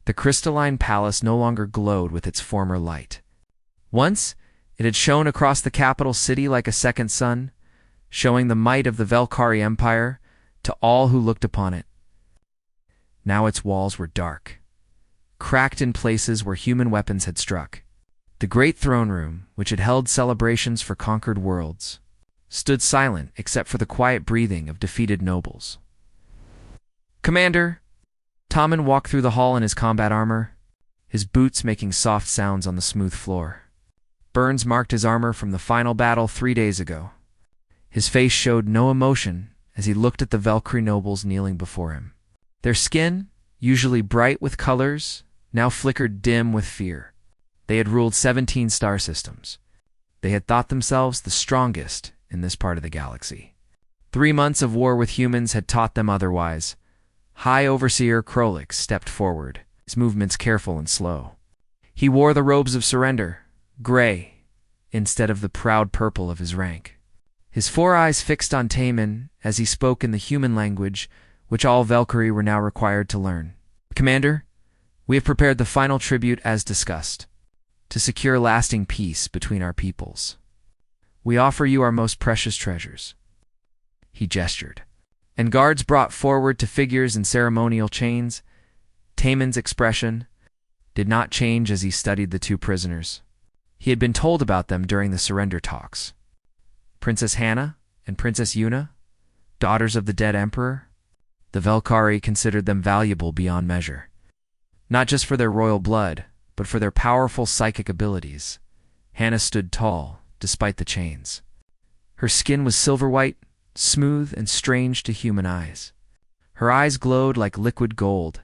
The crystalline palace no longer glowed with its former light. Once, it had shone across the capital city like a second sun, showing the might of the Velkhari Empire to all who looked upon it. Now its walls were dark, cracked in places where human weapons had struck. The great throne room, which had held celebrations for conquered worlds, stood silent except for the quiet breathing of defeated nobles. "Commander!" Tommen walked through the hall in his combat armor, his boots making soft sounds on the smooth floor. Burns marked his armor from the final battle 3 days ago. His face showed no emotion as he looked at the Velkhari nobles kneeling before him. Their skin, usually bright with colors, now flickered dim with fear. They had ruled 17 star systems. They had thought themselves the strongest in this part of the galaxy. 3 months of war with humans had taught them otherwise. High Overseer Krolix stepped forward, his movements careful and slow. He wore the robes of surrender, gray, instead of the proud purple of his rank. His 4 eyes fixed on Taman as he spoke in the human language, which all Velkhari were now required to learn. "Commander, we have prepared the final tribute as discussed, to secure lasting peace between our peoples. We offer you our most precious treasures." He gestured, and guards brought forward to figures in ceremonial chains. Taman's expression did not change as he studied the 2 prisoners. He had been told about them during the surrender talks. Princess Hannah and Princess Yuna, daughters of the dead emperor. The Velkhari considered them valuable beyond measure, not just for their royal blood, but for their powerful psychic abilities. Hannah stood tall, despite the chains. Her skin was silver white, smooth and strange to human eyes. Her eyes glowed like liquid gold,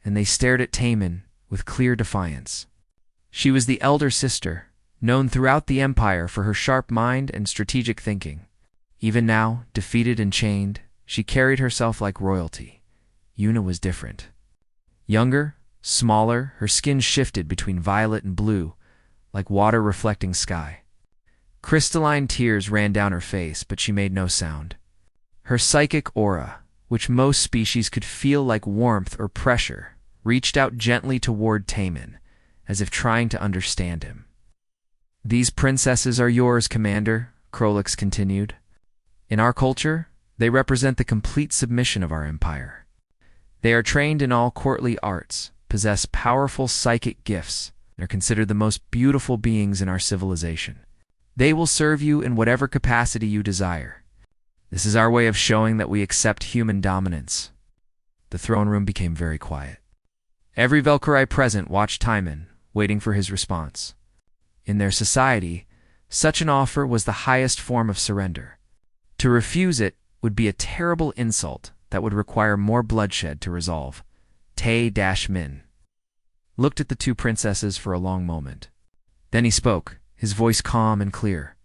and they stared at Taman with clear defiance. She was the elder sister, known throughout the Empire for her sharp mind and strategic thinking. Even now, defeated and chained, she carried herself like royalty. Yuna was different. Younger, smaller, her skin shifted between violet and blue, like water reflecting sky. Crystalline tears ran down her face, but she made no sound. Her psychic aura, which most species could feel like warmth or pressure, reached out gently toward Taman, as if trying to understand him. "These princesses are yours, Commander," Krolix continued. "In our culture, they represent the complete submission of our empire. They are trained in all courtly arts, possess powerful psychic gifts, and are considered the most beautiful beings in our civilization. They will serve you in whatever capacity you desire. This is our way of showing that we accept human dominance." The throne room became very quiet. Every Velkhari present watched Taman, waiting for his response. In their society, such an offer was the highest form of surrender. To refuse it would be a terrible insult that would require more bloodshed to resolve. Tay-Min looked at the 2 princesses for a long moment. Then he spoke, his voice calm and clear.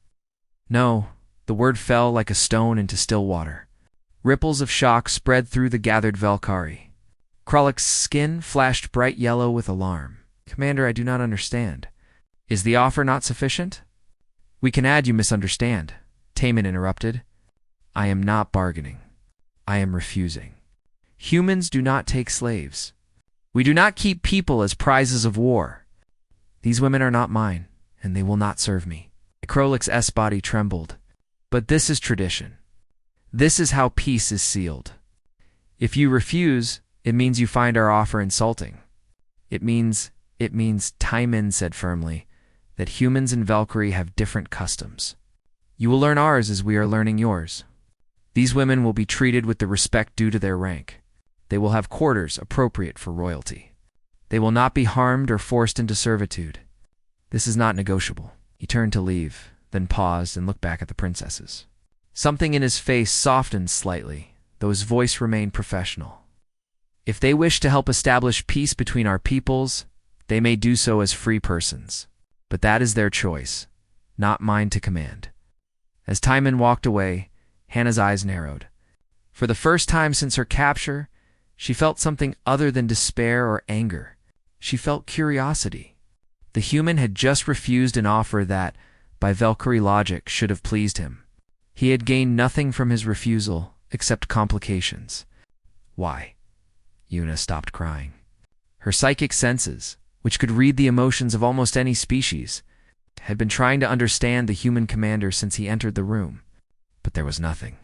"No," the word fell like a stone into still water. Ripples of shock spread through the gathered Velkhari. Krolix's skin flashed bright yellow with alarm. "Commander, I do not understand. Is the offer not sufficient?" "We can add, you misunderstand," Taman interrupted. "I am not bargaining. I am refusing. Humans do not take slaves. We do not keep people as prizes of war. These women are not mine, and they will not serve me." Krolix's body trembled. "But this is tradition. This is how peace is sealed. If you refuse, it means you find our offer insulting. It means, Taman said firmly, that humans and Velkhari have different customs. You will learn ours as we are learning yours. These women will be treated with the respect due to their rank. They will have quarters appropriate for royalty. They will not be harmed or forced into servitude. This is not negotiable." He turned to leave, then paused and looked back at the princesses. Something in his face softened slightly, though his voice remained professional. "If they wish to help establish peace between our peoples, they may do so as free persons. But that is their choice, not mine to command." As Taman walked away, Hannah's eyes narrowed. For the first time since her capture, she felt something other than despair or anger. She felt curiosity. The human had just refused an offer that, by Velkhari logic, should have pleased him. He had gained nothing from his refusal except complications. "Why?" Yuna stopped crying. Her psychic senses, which could read the emotions of almost any species, had been trying to understand the human commander since he entered the room. But there was nothing.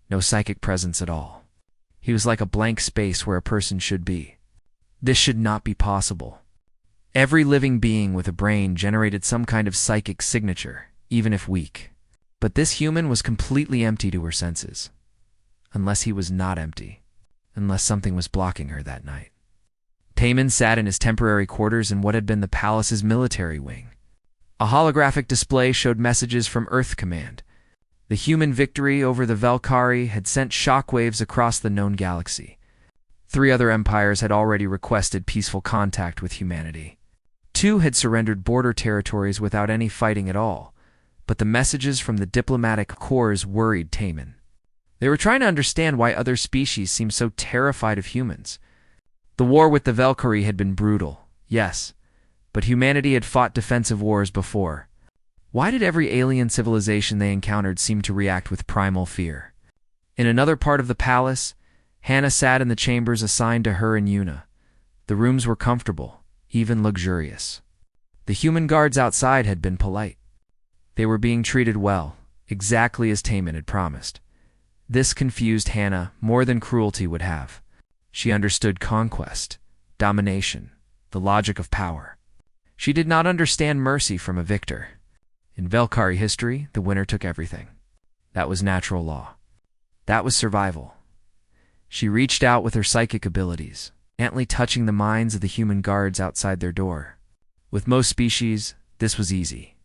No psychic presence at all. He was like a blank space where a person should be. This should not be possible. Every living being with a brain generated some kind of psychic signature, even if weak. But this human was completely empty to her senses. Unless he was not empty. Unless something was blocking her that night. Taemin sat in his temporary quarters in what had been the palace's military wing. A holographic display showed messages from Earth Command. The human victory over the Valkyrie had sent shockwaves across the known galaxy. 3 other empires had already requested peaceful contact with humanity. 2 had surrendered border territories without any fighting at all, but the messages from the diplomatic corps worried Taemin. They were trying to understand why other species seemed so terrified of humans. The war with the Valkyrie had been brutal, yes, but humanity had fought defensive wars before. Why did every alien civilization they encountered seem to react with primal fear? In another part of the palace, Hannah sat in the chambers assigned to her and Yuna. The rooms were comfortable, even luxurious. The human guards outside had been polite. They were being treated well, exactly as Taemin had promised. This confused Hannah more than cruelty would have. She understood conquest, domination, the logic of power. She did not understand mercy from a victor. In Valkyrie history, the winner took everything. That was natural law. That was survival. She reached out with her psychic abilities, gently touching the minds of the human guards outside their door. With most species, this was easy.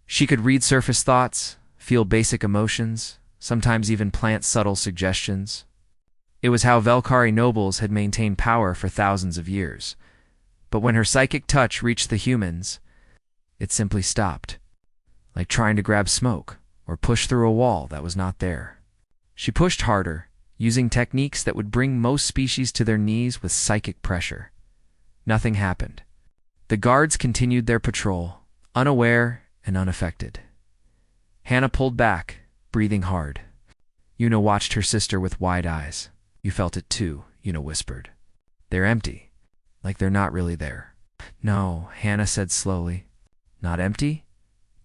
She could read surface thoughts, feel basic emotions, sometimes even plant subtle suggestions. It was how Valkyrie nobles had maintained power for thousands of years. But when her psychic touch reached the humans, it simply stopped, like trying to grab smoke or push through a wall that was not there. She pushed harder, using techniques that would bring most species to their knees with psychic pressure. Nothing happened. The guards continued their patrol, unaware and unaffected. Hannah pulled back, breathing hard. Yuna watched her sister with wide eyes. "You felt it too," Yuna whispered. "They're empty. Like they're not really there." "No," Hannah said slowly. "Not empty?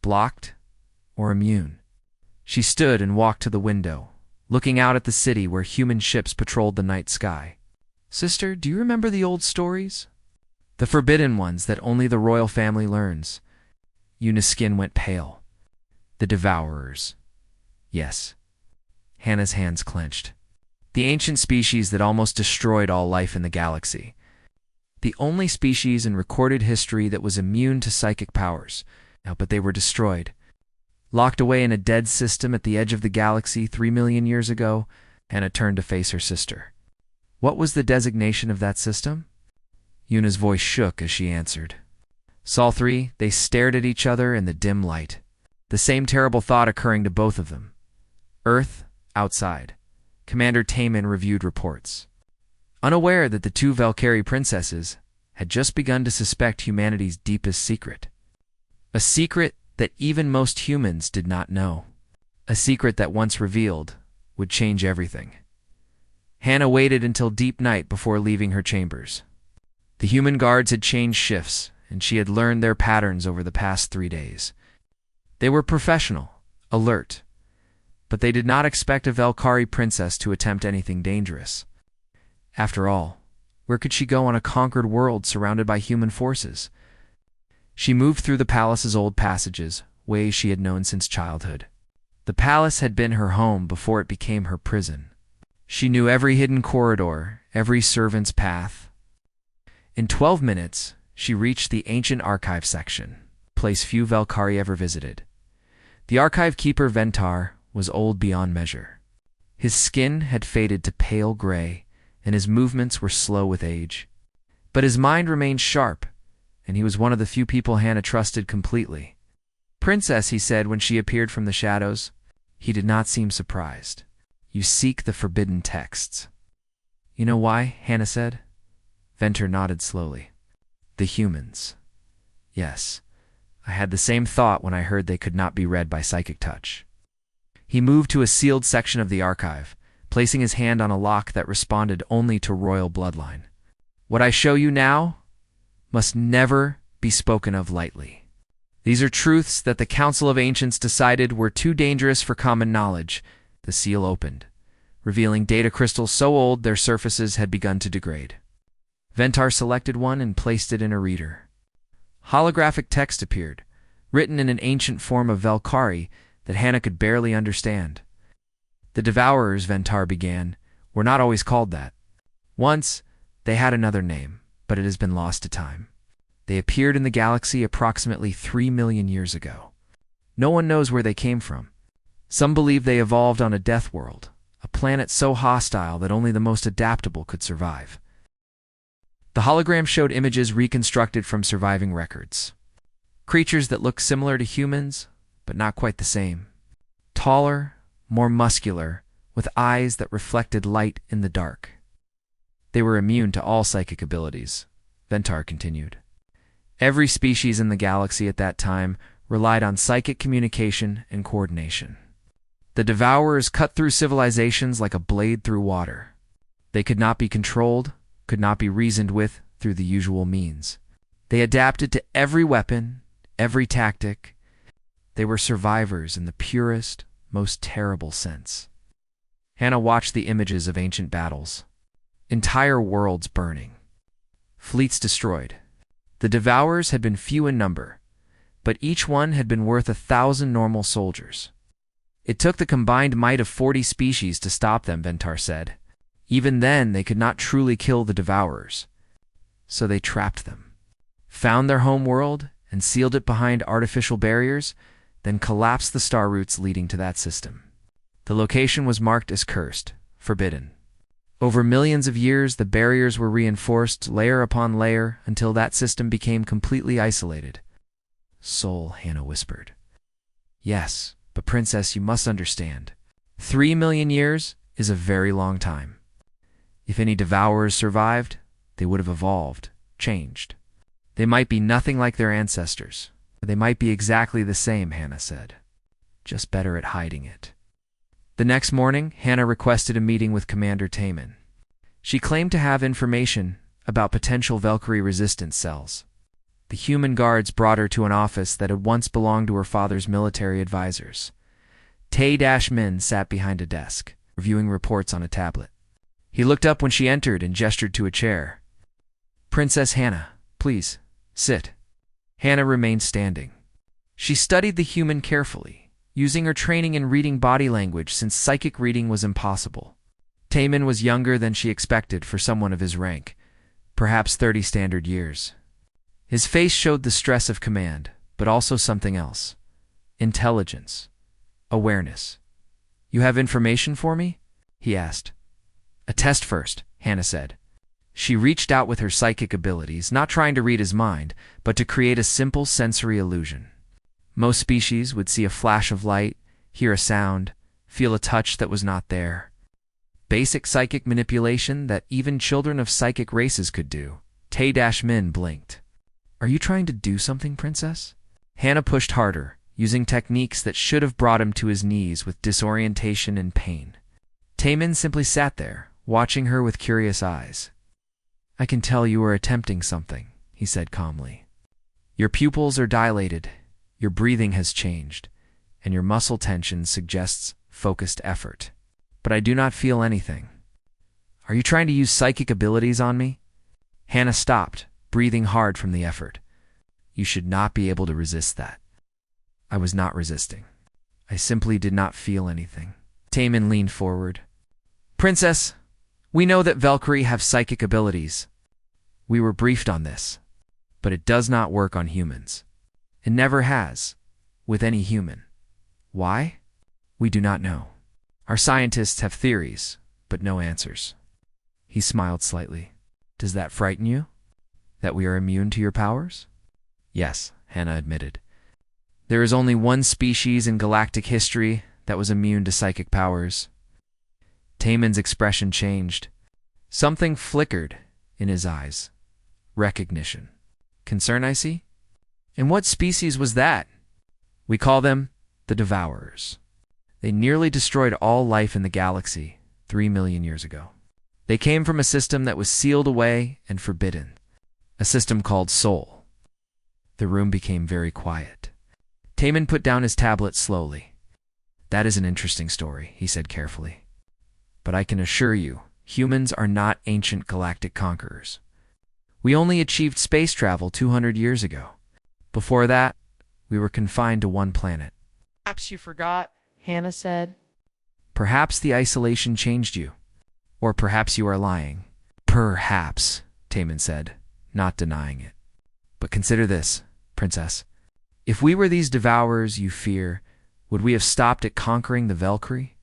Blocked? Or immune?" She stood and walked to the window, looking out at the city where human ships patrolled the night sky. "Sister, do you remember the old stories? The forbidden ones that only the royal family learns." Yuna's skin went pale. "The Devourers." "Yes." Hannah's hands clenched. The ancient species that almost destroyed all life in the galaxy. The only species in recorded history that was immune to psychic powers. But they were destroyed. Locked away in a dead system at the edge of the galaxy 3 million years ago, Hannah turned to face her sister. "What was the designation of that system?" Yuna's voice shook as she answered. All 3, they stared at each other in the dim light. The same terrible thought occurring to both of them. Earth, outside. Commander Taemin reviewed reports. Unaware that the 2 Valkyrie princesses had just begun to suspect humanity's deepest secret. A secret that even most humans did not know. A secret that once revealed would change everything. Hannah waited until deep night before leaving her chambers. The human guards had changed shifts, and she had learned their patterns over the past 3 days. They were professional, alert, but they did not expect a Valkyrie princess to attempt anything dangerous. After all, where could she go on a conquered world surrounded by human forces? She moved through the palace's old passages, ways she had known since childhood. The palace had been her home before it became her prison. She knew every hidden corridor, every servant's path. In 12 minutes, she reached the ancient archive section, a place few Valkyrie ever visited. The archive keeper Ventar was old beyond measure. His skin had faded to pale gray, and his movements were slow with age. But his mind remained sharp, and he was one of the few people Hannah trusted completely. "Princess," he said when she appeared from the shadows. He did not seem surprised. "You seek the forbidden texts." "You know why?" Hannah said. Ventar nodded slowly. "The humans." "Yes. I had the same thought when I heard they could not be read by psychic touch." He moved to a sealed section of the archive, placing his hand on a lock that responded only to royal bloodline. "What I show you now must never be spoken of lightly. These are truths that the Council of Ancients decided were too dangerous for common knowledge. The seal opened, revealing data crystals so old their surfaces had begun to degrade. Ventar selected one and placed it in a reader. Holographic text appeared, written in an ancient form of Velkari that Hannah could barely understand. The Devourers, Ventar began, were not always called that. Once, they had another name, but it has been lost to time. They appeared in the galaxy approximately 3 million years ago. No one knows where they came from. Some believe they evolved on a death world, a planet so hostile that only the most adaptable could survive. The hologram showed images reconstructed from surviving records. Creatures that looked similar to humans, but not quite the same. Taller, more muscular, with eyes that reflected light in the dark. They were immune to all psychic abilities, Ventar continued. Every species in the galaxy at that time relied on psychic communication and coordination. The Devourers cut through civilizations like a blade through water. They could not be controlled, could not be reasoned with through the usual means. They adapted to every weapon, every tactic. They were survivors in the purest, most terrible sense. Hannah watched the images of ancient battles. Entire worlds burning. Fleets destroyed. The Devourers had been few in number, but each one had been worth 1,000 normal soldiers. It took the combined might of 40 species to stop them, Ventar said. Even then, they could not truly kill the Devourers. So they trapped them, found their home world, and sealed it behind artificial barriers, then collapsed the star routes leading to that system. The location was marked as cursed, forbidden. Over millions of years, the barriers were reinforced layer upon layer until that system became completely isolated. Soul, Hannah whispered. Yes, but Princess, you must understand. 3 million years is a very long time. If any Devourers survived, they would have evolved, changed. They might be nothing like their ancestors. They might be exactly the same, Hannah said. Just better at hiding it. The next morning, Hannah requested a meeting with Commander Taman. She claimed to have information about potential Valkyrie resistance cells. The human guards brought her to an office that had once belonged to her father's military advisors. Tay-Min sat behind a desk, reviewing reports on a tablet. He looked up when she entered and gestured to a chair. Princess Hannah, please, sit. Hannah remained standing. She studied the human carefully, using her training in reading body language since psychic reading was impossible. Taman was younger than she expected for someone of his rank, perhaps 30 standard years. His face showed the stress of command, but also something else. Intelligence. Awareness. You have information for me? He asked. A test first, Hannah said. She reached out with her psychic abilities, not trying to read his mind, but to create a simple sensory illusion. Most species would see a flash of light, hear a sound, feel a touch that was not there. Basic psychic manipulation that even children of psychic races could do. Tay-Min blinked. Are you trying to do something, Princess? Hannah pushed harder, using techniques that should have brought him to his knees with disorientation and pain. Taman simply sat there, watching her with curious eyes. I can tell you are attempting something, he said calmly. Your pupils are dilated. Your breathing has changed, and your muscle tension suggests focused effort. But I do not feel anything. Are you trying to use psychic abilities on me? Hannah stopped, breathing hard from the effort. You should not be able to resist that. I was not resisting. I simply did not feel anything. Taman leaned forward. Princess, we know that Valkyrie have psychic abilities. We were briefed on this, but it does not work on humans. It never has, with any human. Why? We do not know. Our scientists have theories, but no answers. He smiled slightly. Does that frighten you? That we are immune to your powers? Yes, Hannah admitted. There is only one species in galactic history that was immune to psychic powers. Taman's expression changed. Something flickered in his eyes. Recognition. Concern, I see? And what species was that? We call them the Devourers. They nearly destroyed all life in the galaxy 3 million years ago. They came from a system that was sealed away and forbidden. a system called Soul. The room became very quiet. Taman put down his tablet slowly. That is an interesting story, he said carefully. But I can assure you, humans are not ancient galactic conquerors. We only achieved space travel 200 years ago. Before that, we were confined to one planet. Perhaps you forgot, Hannah said. Perhaps the isolation changed you. Or perhaps you are lying. Perhaps, Taman said, not denying it. But consider this, Princess. If we were these devourers you fear, would we have stopped at conquering the Valkyrie?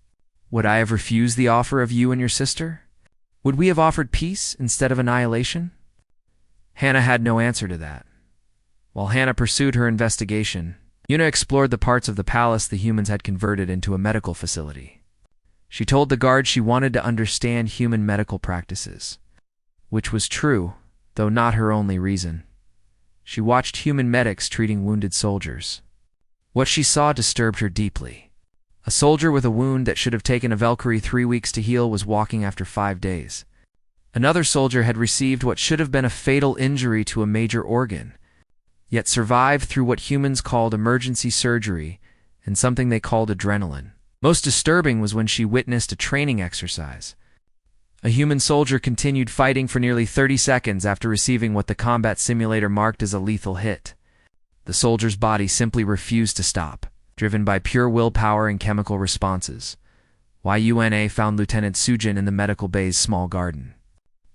Would I have refused the offer of you and your sister? Would we have offered peace instead of annihilation? Hannah had no answer to that. While Hannah pursued her investigation, Yuna explored the parts of the palace the humans had converted into a medical facility. She told the guard she wanted to understand human medical practices, which was true, though not her only reason. She watched human medics treating wounded soldiers. What she saw disturbed her deeply. A soldier with a wound that should have taken a Valkyrie 3 weeks to heal was walking after 5 days. Another soldier had received what should have been a fatal injury to a major organ, yet survived through what humans called emergency surgery and something they called adrenaline. Most disturbing was when she witnessed a training exercise. A human soldier continued fighting for nearly 30 seconds after receiving what the combat simulator marked as a lethal hit. The soldier's body simply refused to stop, driven by pure willpower and chemical responses. YUNA found Lieutenant Sujin in the medical bay's small garden.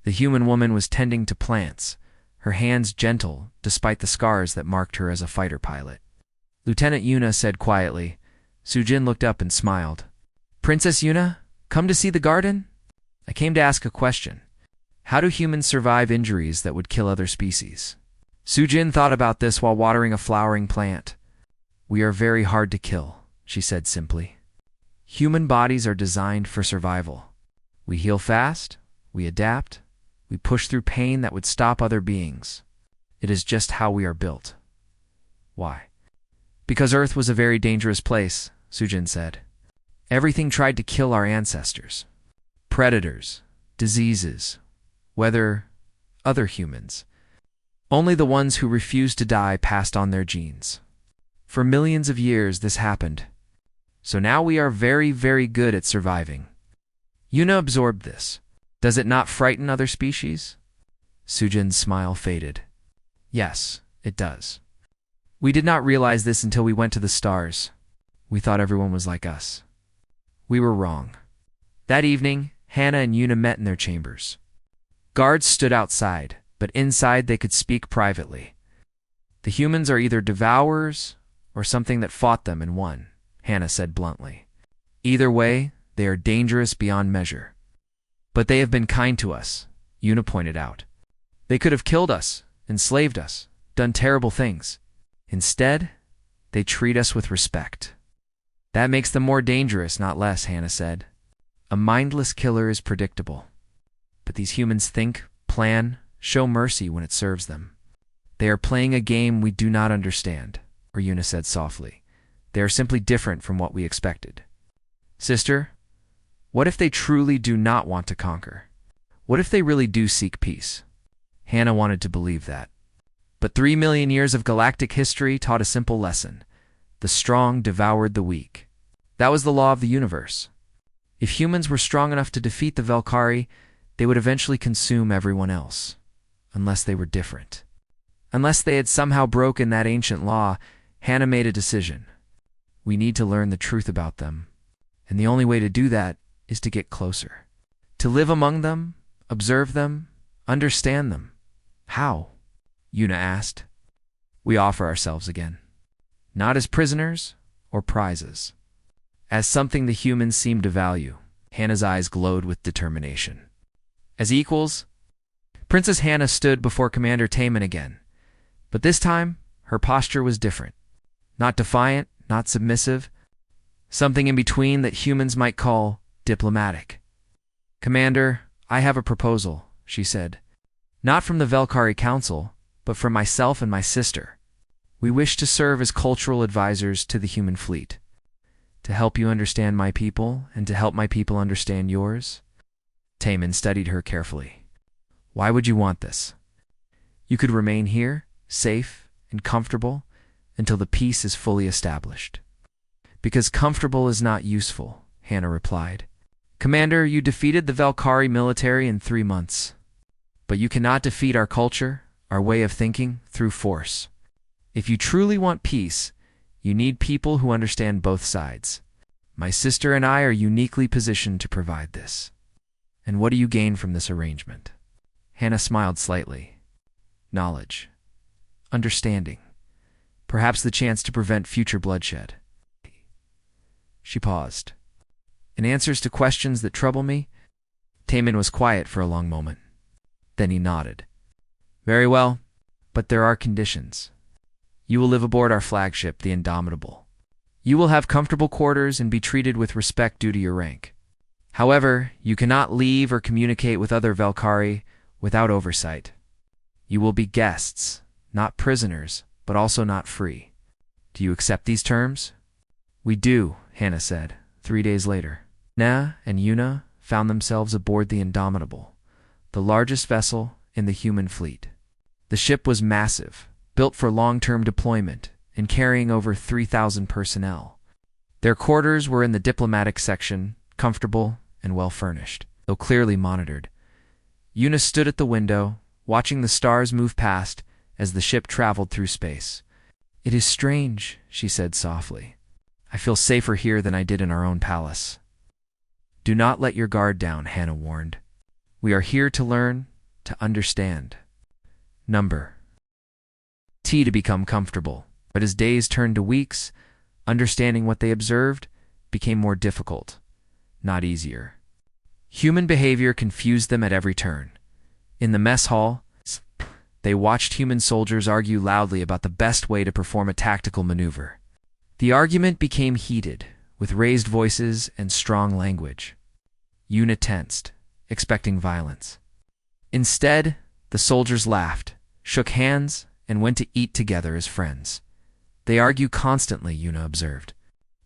The human woman was tending to plants, her hands gentle despite the scars that marked her as a fighter pilot. Lieutenant Yuna said quietly. Sujin looked up and smiled. Princess Yuna, come to see the garden? I came to ask a question. How do humans survive injuries that would kill other species? Sujin thought about this while watering a flowering plant. We are very hard to kill, she said simply. Human bodies are designed for survival. We heal fast, we adapt, we push through pain that would stop other beings. It is just how we are built. Why? Because Earth was a very dangerous place, Sujin said. Everything tried to kill our ancestors. Predators, diseases, weather, other humans. Only the ones who refused to die passed on their genes. For millions of years this happened. So now we are very, very good at surviving. Yuna absorbed this. Does it not frighten other species? Sujin's smile faded. Yes, it does. We did not realize this until we went to the stars. We thought everyone was like us. We were wrong. That evening, Hannah and Yuna met in their chambers. Guards stood outside, but inside they could speak privately. The humans are either devourers or something that fought them and won, Hannah said bluntly. Either way, they are dangerous beyond measure. But they have been kind to us, Yuna pointed out. They could have killed us, enslaved us, done terrible things. Instead, they treat us with respect. That makes them more dangerous, not less, Hannah said. A mindless killer is predictable. But these humans think, plan, show mercy when it serves them. They are playing a game we do not understand, or Yuna said softly. They are simply different from what we expected. Sister, what if they truly do not want to conquer? What if they really do seek peace? Hannah wanted to believe that. But 3 million years of galactic history taught a simple lesson. The strong devoured the weak. That was the law of the universe. If humans were strong enough to defeat the Valkyrie, they would eventually consume everyone else. Unless they were different. Unless they had somehow broken that ancient law, Hannah made a decision. We need to learn the truth about them. And the only way to do that is to get closer. To live among them, observe them, understand them. How? Yuna asked. We offer ourselves again. Not as prisoners or prizes. As something the humans seem to value. Hannah's eyes glowed with determination. As equals, Princess Hannah stood before Commander Taman again. But this time, her posture was different. Not defiant, not submissive. Something in between that humans might call diplomatic. Commander, I have a proposal, she said. Not from the Valkyrie Council, but from myself and my sister. We wish to serve as cultural advisors to the human fleet. To help you understand my people, and to help my people understand yours. Taman studied her carefully. Why would you want this? You could remain here, safe and comfortable, until the peace is fully established. Because comfortable is not useful, Hannah replied. Commander, you defeated the Valkyrie military in 3 months. But you cannot defeat our culture, our way of thinking, through force. If you truly want peace, you need people who understand both sides. My sister and I are uniquely positioned to provide this. And what do you gain from this arrangement? Hannah smiled slightly. Knowledge. Understanding. Perhaps the chance to prevent future bloodshed. She paused. In answers to questions that trouble me, Taman was quiet for a long moment. Then he nodded. Very well, but there are conditions. You will live aboard our flagship, the Indomitable. You will have comfortable quarters and be treated with respect due to your rank. However, you cannot leave or communicate with other Valkyrie without oversight. You will be guests, not prisoners, but also not free. Do you accept these terms? We do, Hannah said, 3 days later. Na and Yuna found themselves aboard the Indomitable, the largest vessel in the human fleet. The ship was massive, built for long-term deployment, and carrying over 3,000 personnel. Their quarters were in the diplomatic section, comfortable and well-furnished, though clearly monitored. Yuna stood at the window, watching the stars move past as the ship traveled through space. It is strange, she said softly. I feel safer here than I did in our own palace. Do not let your guard down, Hannah warned. We are here to learn, to understand. Number. T to become comfortable. But as days turned to weeks, understanding what they observed became more difficult, not easier. Human behavior confused them at every turn. In the mess hall, they watched human soldiers argue loudly about the best way to perform a tactical maneuver. The argument became heated, with raised voices and strong language. Yuna tensed, expecting violence. Instead, the soldiers laughed, shook hands, and went to eat together as friends. They argue constantly, Yuna observed.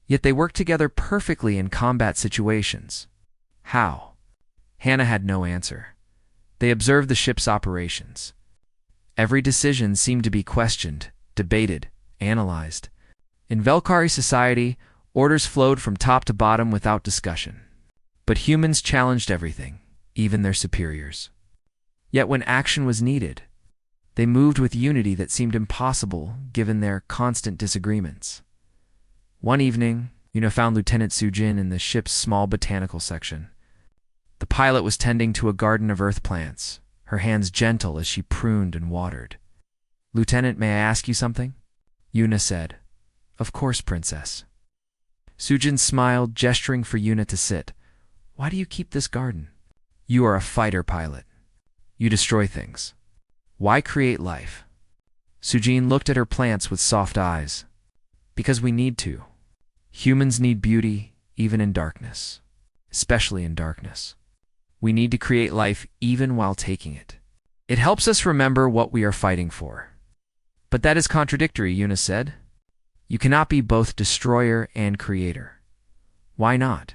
Yet they work together perfectly in combat situations. How? Hannah had no answer. They observed the ship's operations. Every decision seemed to be questioned, debated, analyzed. In Valkyrie society, orders flowed from top to bottom without discussion. But humans challenged everything, even their superiors. Yet when action was needed, they moved with unity that seemed impossible given their constant disagreements. One evening, Yuna found Lieutenant Sujin in the ship's small botanical section. The pilot was tending to a garden of earth plants, her hands gentle as she pruned and watered. Lieutenant, may I ask you something? Yuna said. Of course, Princess. Sujin smiled, gesturing for Yuna to sit. Why do you keep this garden? You are a fighter pilot. You destroy things. Why create life? Sujin looked at her plants with soft eyes. Because we need to. Humans need beauty, even in darkness. Especially in darkness. We need to create life even while taking it. It helps us remember what we are fighting for. But that is contradictory, Yuna said. You cannot be both destroyer and creator. Why not?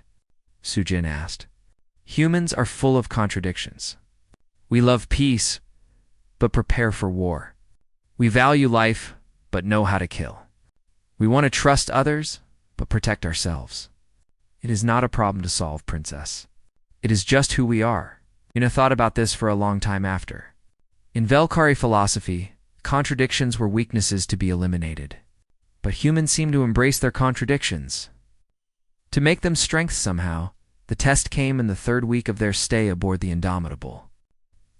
Sujin asked. Humans are full of contradictions. We love peace, but prepare for war. We value life, but know how to kill. We want to trust others, but protect ourselves. It is not a problem to solve, Princess. It is just who we are. Yuna thought about this for a long time after. In Valkyrie philosophy, contradictions were weaknesses to be eliminated. But humans seem to embrace their contradictions. To make them strengths somehow, the test came in the 3rd week of their stay aboard the Indomitable.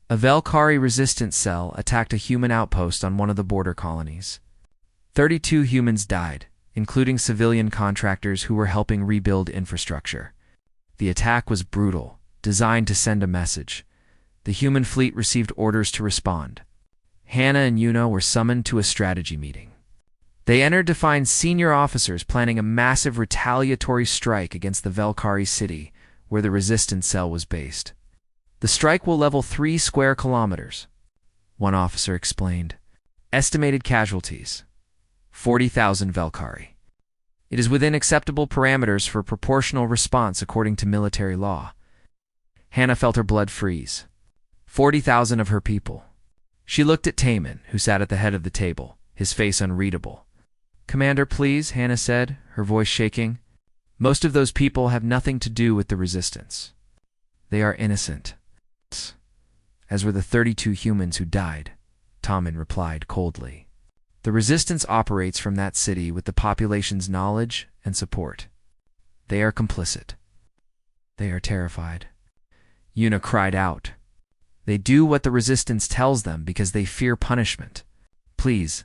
A Valkyrie resistance cell attacked a human outpost on one of the border colonies. 32 humans died, including civilian contractors who were helping rebuild infrastructure. The attack was brutal, designed to send a message. The human fleet received orders to respond. Hannah and Yuna were summoned to a strategy meeting. They entered to find senior officers planning a massive retaliatory strike against the Valkyrie city, where the resistance cell was based. The strike will level 3 square kilometers, one officer explained. Estimated casualties, 40,000 Valkyrie. It is within acceptable parameters for proportional response according to military law. Hannah felt her blood freeze. 40,000 of her people. She looked at Taman, who sat at the head of the table, his face unreadable. "Commander, please," Hannah said, her voice shaking. "Most of those people have nothing to do with the resistance. They are innocent, as were the 32 humans who died," Taman replied coldly. "The resistance operates from that city with the population's knowledge and support. They are complicit. They are terrified." Yuna cried out. "They do what the resistance tells them because they fear punishment. Please,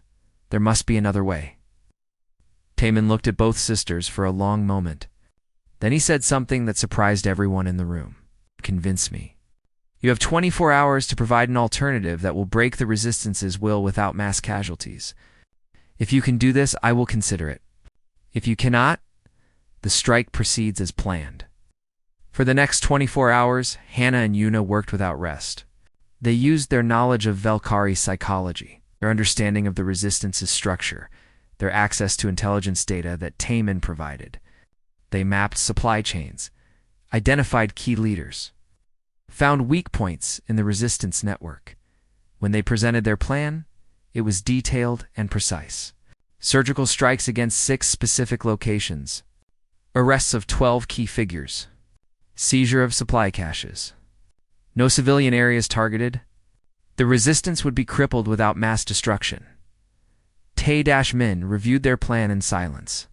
there must be another way." Taman looked at both sisters for a long moment. Then he said something that surprised everyone in the room. "Convince me. You have 24 hours to provide an alternative that will break the resistance's will without mass casualties. If you can do this, I will consider it. If you cannot, the strike proceeds as planned." For the next 24 hours, Hannah and Yuna worked without rest. They used their knowledge of Velkari psychology, their understanding of the resistance's structure, their access to intelligence data that Taman provided. They mapped supply chains, identified key leaders, found weak points in the resistance network. When they presented their plan, it was detailed and precise. Surgical strikes against 6 specific locations, arrests of 12 key figures, seizure of supply caches. No civilian areas targeted. The resistance would be crippled without mass destruction. Tay-Min reviewed their plan in silence.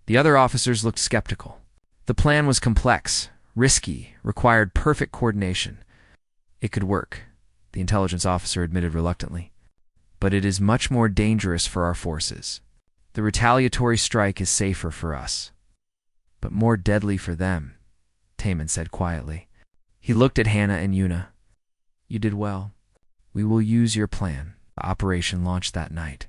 The other officers looked skeptical. The plan was complex, risky, required perfect coordination. "It could work," the intelligence officer admitted reluctantly. "But it is much more dangerous for our forces. The retaliatory strike is safer for us, but more deadly for them," Taman said quietly. He looked at Hannah and Yuna. "You did well. We will use your plan." The operation launched that night.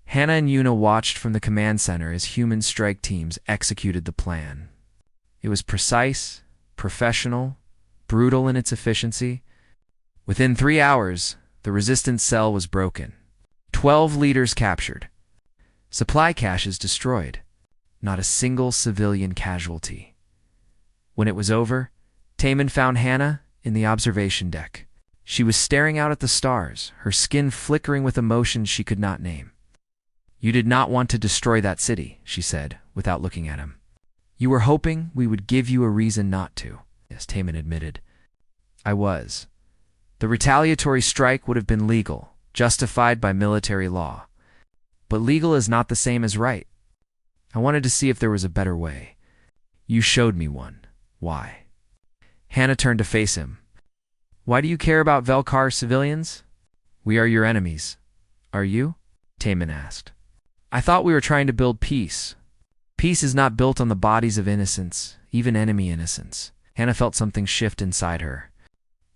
Hannah and Yuna watched from the command center as human strike teams executed the plan. It was precise, professional, brutal in its efficiency. Within 3 hours, the resistance cell was broken. 12 leaders captured. Supply caches destroyed. Not a single civilian casualty. When it was over, Taman found Hannah in the observation deck. She was staring out at the stars, her skin flickering with emotions she could not name. "You did not want to destroy that city," she said, without looking at him. "You were hoping we would give you a reason not to." Yes, Taman admitted. "I was. The retaliatory strike would have been legal, justified by military law. But legal is not the same as right. I wanted to see if there was a better way. You showed me one. Why?" Hannah turned to face him. "Why do you care about Velkar civilians?" "We are your enemies. Are you?" Taman asked. "I thought we were trying to build peace. Peace is not built on the bodies of innocents, even enemy innocents." Hannah felt something shift inside her.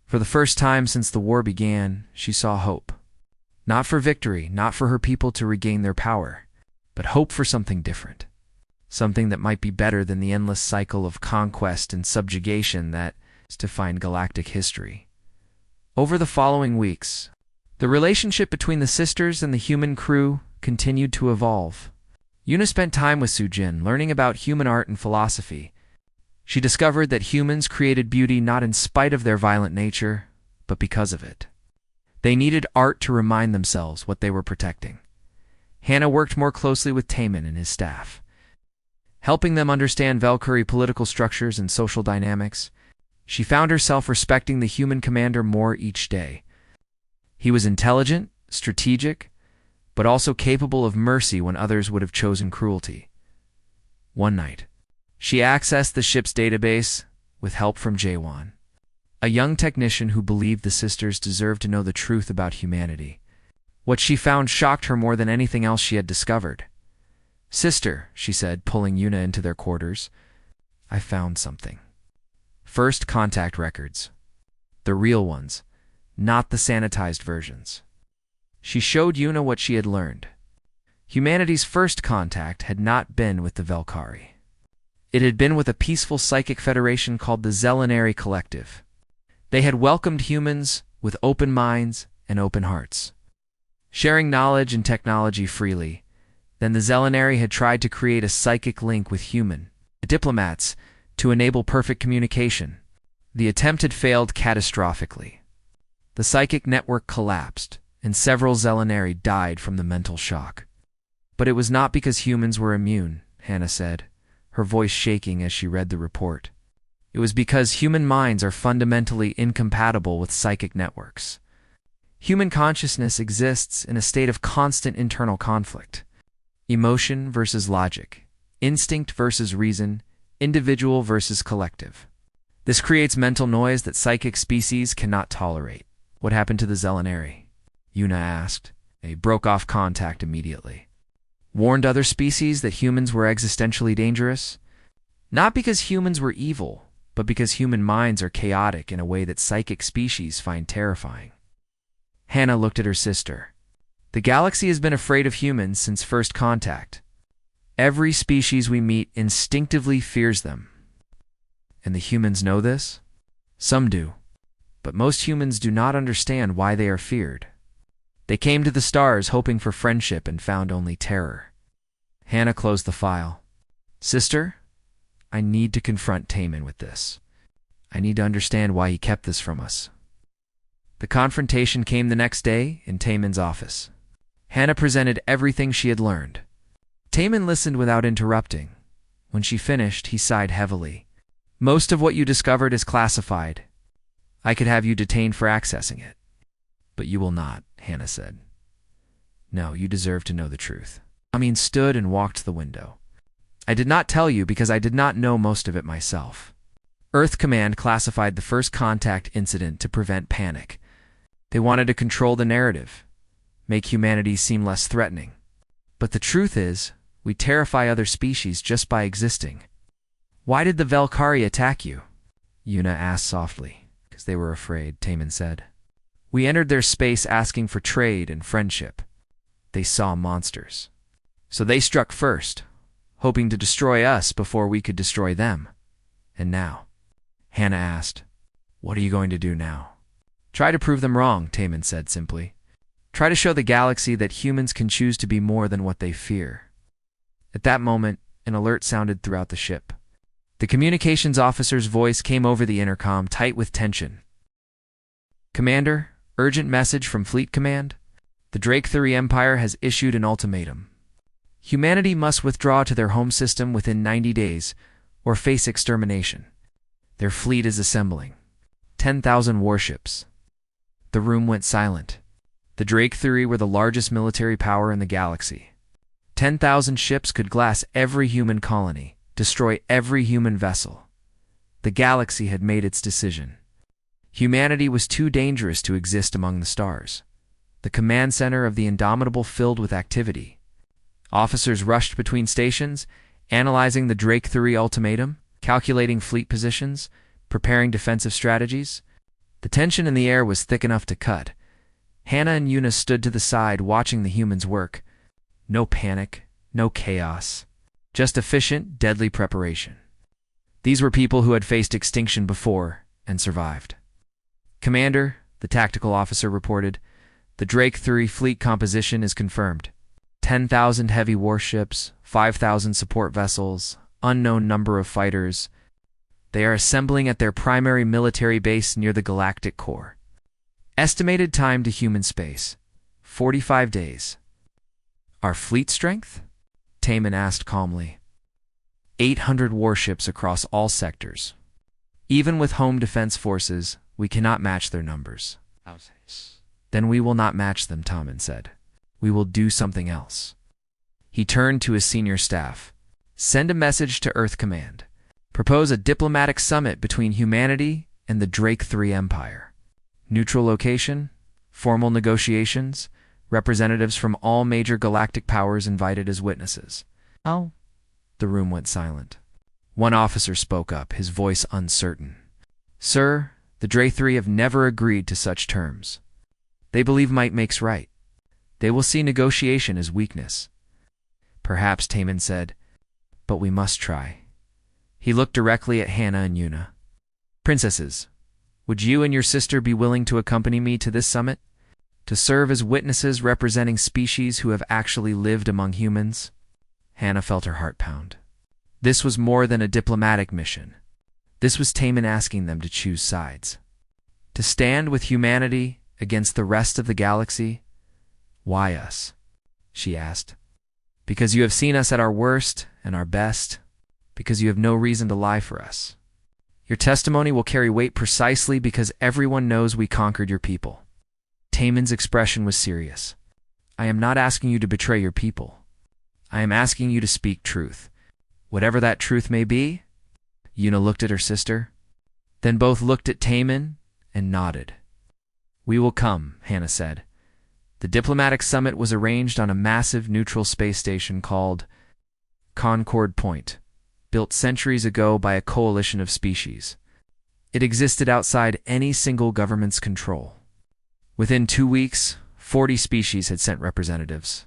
For the first time since the war began, she saw hope. Not for victory, not for her people to regain their power, but hope for something different. Something that might be better than the endless cycle of conquest and subjugation that has defined galactic history. Over the following weeks, the relationship between the sisters and the human crew continued to evolve. Yuna spent time with Sujin, learning about human art and philosophy. She discovered that humans created beauty not in spite of their violent nature, but because of it. They needed art to remind themselves what they were protecting. Hannah worked more closely with Taman and his staff, helping them understand Valkyrie political structures and social dynamics. She found herself respecting the human commander more each day. He was intelligent, strategic, but also capable of mercy when others would have chosen cruelty. One night, she accessed the ship's database with help from Jaewon, a young technician who believed the sisters deserved to know the truth about humanity. What she found shocked her more than anything else she had discovered. "Sister," she said, pulling Yuna into their quarters, "I found something. First contact records. The real ones, not the sanitized versions." She showed Yuna what she had learned. Humanity's first contact had not been with the Velkari. It had been with a peaceful psychic federation called the Zelenary Collective. They had welcomed humans with open minds and open hearts, sharing knowledge and technology freely. Then the Zelenary had tried to create a psychic link with human diplomats to enable perfect communication. The attempt had failed catastrophically. The psychic network collapsed, and several Zelenari died from the mental shock. But it was not because humans were immune, Hannah said, her voice shaking as she read the report. It was because human minds are fundamentally incompatible with psychic networks. Human consciousness exists in a state of constant internal conflict. Emotion versus logic, instinct versus reason, individual versus collective. This creates mental noise that psychic species cannot tolerate. What happened to the Zelenari? Yuna asked. They broke off contact immediately. Warned other species that humans were existentially dangerous? Not because humans were evil, but because human minds are chaotic in a way that psychic species find terrifying. Hannah looked at her sister. The galaxy has been afraid of humans since first contact. Every species we meet instinctively fears them. And the humans know this? Some do, but most humans do not understand why they are feared. They came to the stars hoping for friendship and found only terror. Hannah closed the file. Sister, I need to confront Taman with this. I need to understand why he kept this from us. The confrontation came the next day in Taman's office. Hannah presented everything she had learned. Taman listened without interrupting. When she finished, he sighed heavily. Most of what you discovered is classified. I could have you detained for accessing it. But you will not, Hannah said. No, you deserve to know the truth. Amin stood and walked to the window. I did not tell you because I did not know most of it myself. Earth Command classified the first contact incident to prevent panic. They wanted to control the narrative, make humanity seem less threatening. But the truth is, we terrify other species just by existing. Why did the Velkari attack you? Yuna asked softly. Because they were afraid, Taman said. We entered their space asking for trade and friendship. They saw monsters. So they struck first, hoping to destroy us before we could destroy them. And now? Hannah asked. What are you going to do now? Try to prove them wrong, Taman said simply. Try to show the galaxy that humans can choose to be more than what they fear. At that moment, an alert sounded throughout the ship. The communications officer's voice came over the intercom, tight with tension. Commander, urgent message from Fleet Command. The Drake 3 Empire has issued an ultimatum. Humanity must withdraw to their home system within 90 days, or face extermination. Their fleet is assembling. 10,000 warships. The room went silent. The Drake 3 were the largest military power in the galaxy. 10,000 ships could glass every human colony, destroy every human vessel. The galaxy had made its decision. Humanity was too dangerous to exist among the stars. The command center of the Indomitable filled with activity. Officers rushed between stations, analyzing the Drake 3 ultimatum, calculating fleet positions, preparing defensive strategies. The tension in the air was thick enough to cut. Hannah and Yuna stood to the side watching the humans work. No panic, no chaos. Just efficient, deadly preparation. These were people who had faced extinction before and survived. Commander, the tactical officer reported, the Drake 3 fleet composition is confirmed. 10,000 heavy warships, 5,000 support vessels, unknown number of fighters. They are assembling at their primary military base near the galactic core. Estimated time to human space, 45 days. Our fleet strength? Taman asked calmly. 800 warships across all sectors. Even with home defense forces, we cannot match their numbers. Then we will not match them, Taman said. We will do something else. He turned to his senior staff. Send a message to Earth Command. Propose a diplomatic summit between humanity and the Drake 3 Empire. Neutral location, formal negotiations, representatives from all major galactic powers invited as witnesses. Oh. The room went silent. One officer spoke up, his voice uncertain. Sir, the Drake 3 have never agreed to such terms. They believe might makes right. They will see negotiation as weakness. Perhaps, Taman said, but we must try. He looked directly at Hannah and Yuna. Princesses, would you and your sister be willing to accompany me to this summit? To serve as witnesses representing species who have actually lived among humans? Hannah felt her heart pound. This was more than a diplomatic mission. This was Taman asking them to choose sides. To stand with humanity against the rest of the galaxy, Why us? She asked. Because you have seen us at our worst and our best. Because you have no reason to lie for us. Your testimony will carry weight precisely because everyone knows we conquered your people. Taemin's expression was serious. I am not asking you to betray your people. I am asking you to speak truth. Whatever that truth may be. Yuna looked at her sister. Then both looked at Taemin and nodded. We will come, Hannah said. The diplomatic summit was arranged on a massive neutral space station called Concord Point, built centuries ago by a coalition of species. It existed outside any single government's control. Within 2 weeks, 40 species had sent representatives.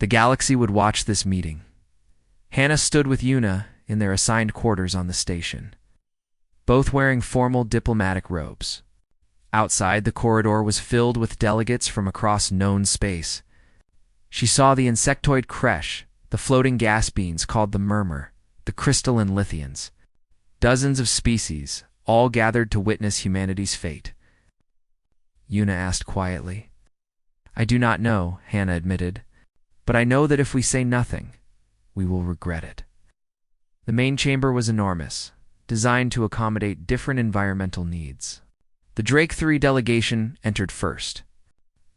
The galaxy would watch this meeting. Hannah stood with Yuna in their assigned quarters on the station, both wearing formal diplomatic robes. Outside, the corridor was filled with delegates from across known space. She saw the insectoid creche, the floating gas beings called the Murmur, the crystalline Lithians. Dozens of species, all gathered to witness humanity's fate. Yuna asked quietly. I do not know, Hannah admitted, but I know that if we say nothing, we will regret it. The main chamber was enormous, designed to accommodate different environmental needs. The Drake III delegation entered first.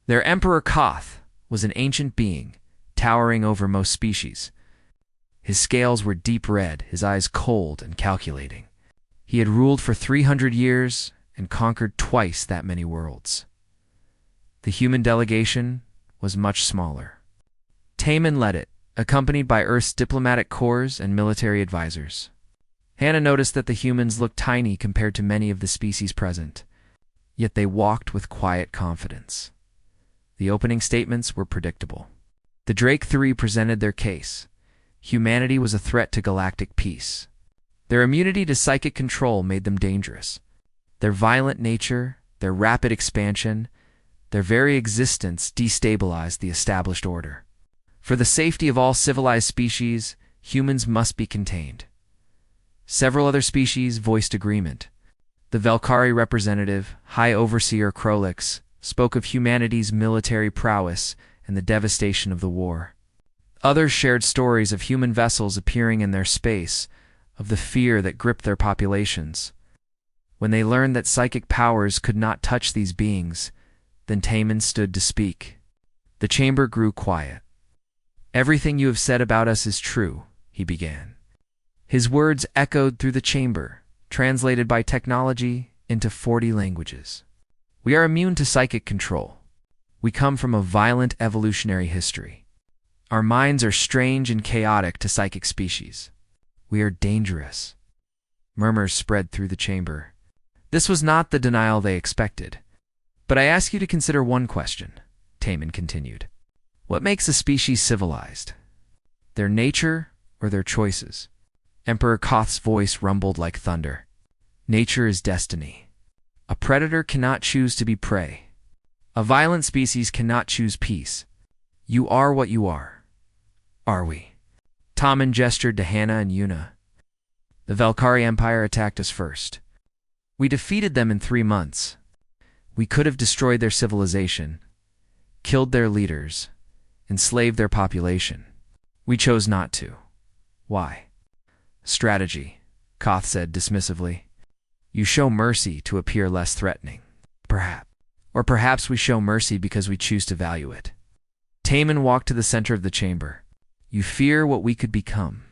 Their Emperor Koth was an ancient being, towering over most species. His scales were deep red, his eyes cold and calculating. He had ruled for 300 years and conquered twice that many worlds. The human delegation was much smaller. Taemin led it, accompanied by Earth's diplomatic corps and military advisors. Hannah noticed that the humans looked tiny compared to many of the species present, yet they walked with quiet confidence. The opening statements were predictable. The Drake III presented their case. Humanity was a threat to galactic peace. Their immunity to psychic control made them dangerous. Their violent nature, their rapid expansion, their very existence destabilized the established order. For the safety of all civilized species, humans must be contained. Several other species voiced agreement. The Velkari representative, High Overseer Krolix, spoke of humanity's military prowess and the devastation of the war. Others shared stories of human vessels appearing in their space, of the fear that gripped their populations. When they learned that psychic powers could not touch these beings, then Taemin stood to speak. The chamber grew quiet. Everything you have said about us is true, he began. His words echoed through the chamber, translated by technology into 40 languages. We are immune to psychic control. We come from a violent evolutionary history. Our minds are strange and chaotic to psychic species. We are dangerous. Murmurs spread through the chamber. This was not the denial they expected. But I ask you to consider one question, Taemin continued. What makes a species civilized? Their nature or their choices? Emperor Koth's voice rumbled like thunder. Nature is destiny. A predator cannot choose to be prey. A violent species cannot choose peace. You are what you are. Are we? Taemin gestured to Hannah and Yuna. The Velkari Empire attacked us first. We defeated them in 3 months. We could have destroyed their civilization, killed their leaders, enslaved their population. We chose not to. Why? Strategy, Koth said dismissively. You show mercy to appear less threatening. Perhaps. Or perhaps we show mercy because we choose to value it. Taemin walked to the center of the chamber. You fear what we could become,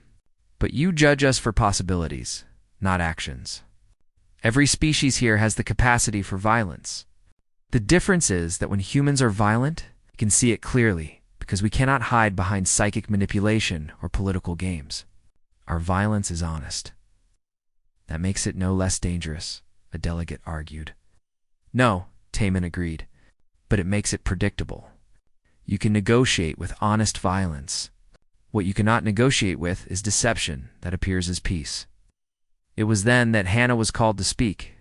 but you judge us for possibilities, not actions. Every species here has the capacity for violence. The difference is that when humans are violent, we can see it clearly because we cannot hide behind psychic manipulation or political games. Our violence is honest. That makes it no less dangerous, a delegate argued. No, Taemin agreed, but it makes it predictable. You can negotiate with honest violence. What you cannot negotiate with is deception that appears as peace. It was then that Hannah was called to speak.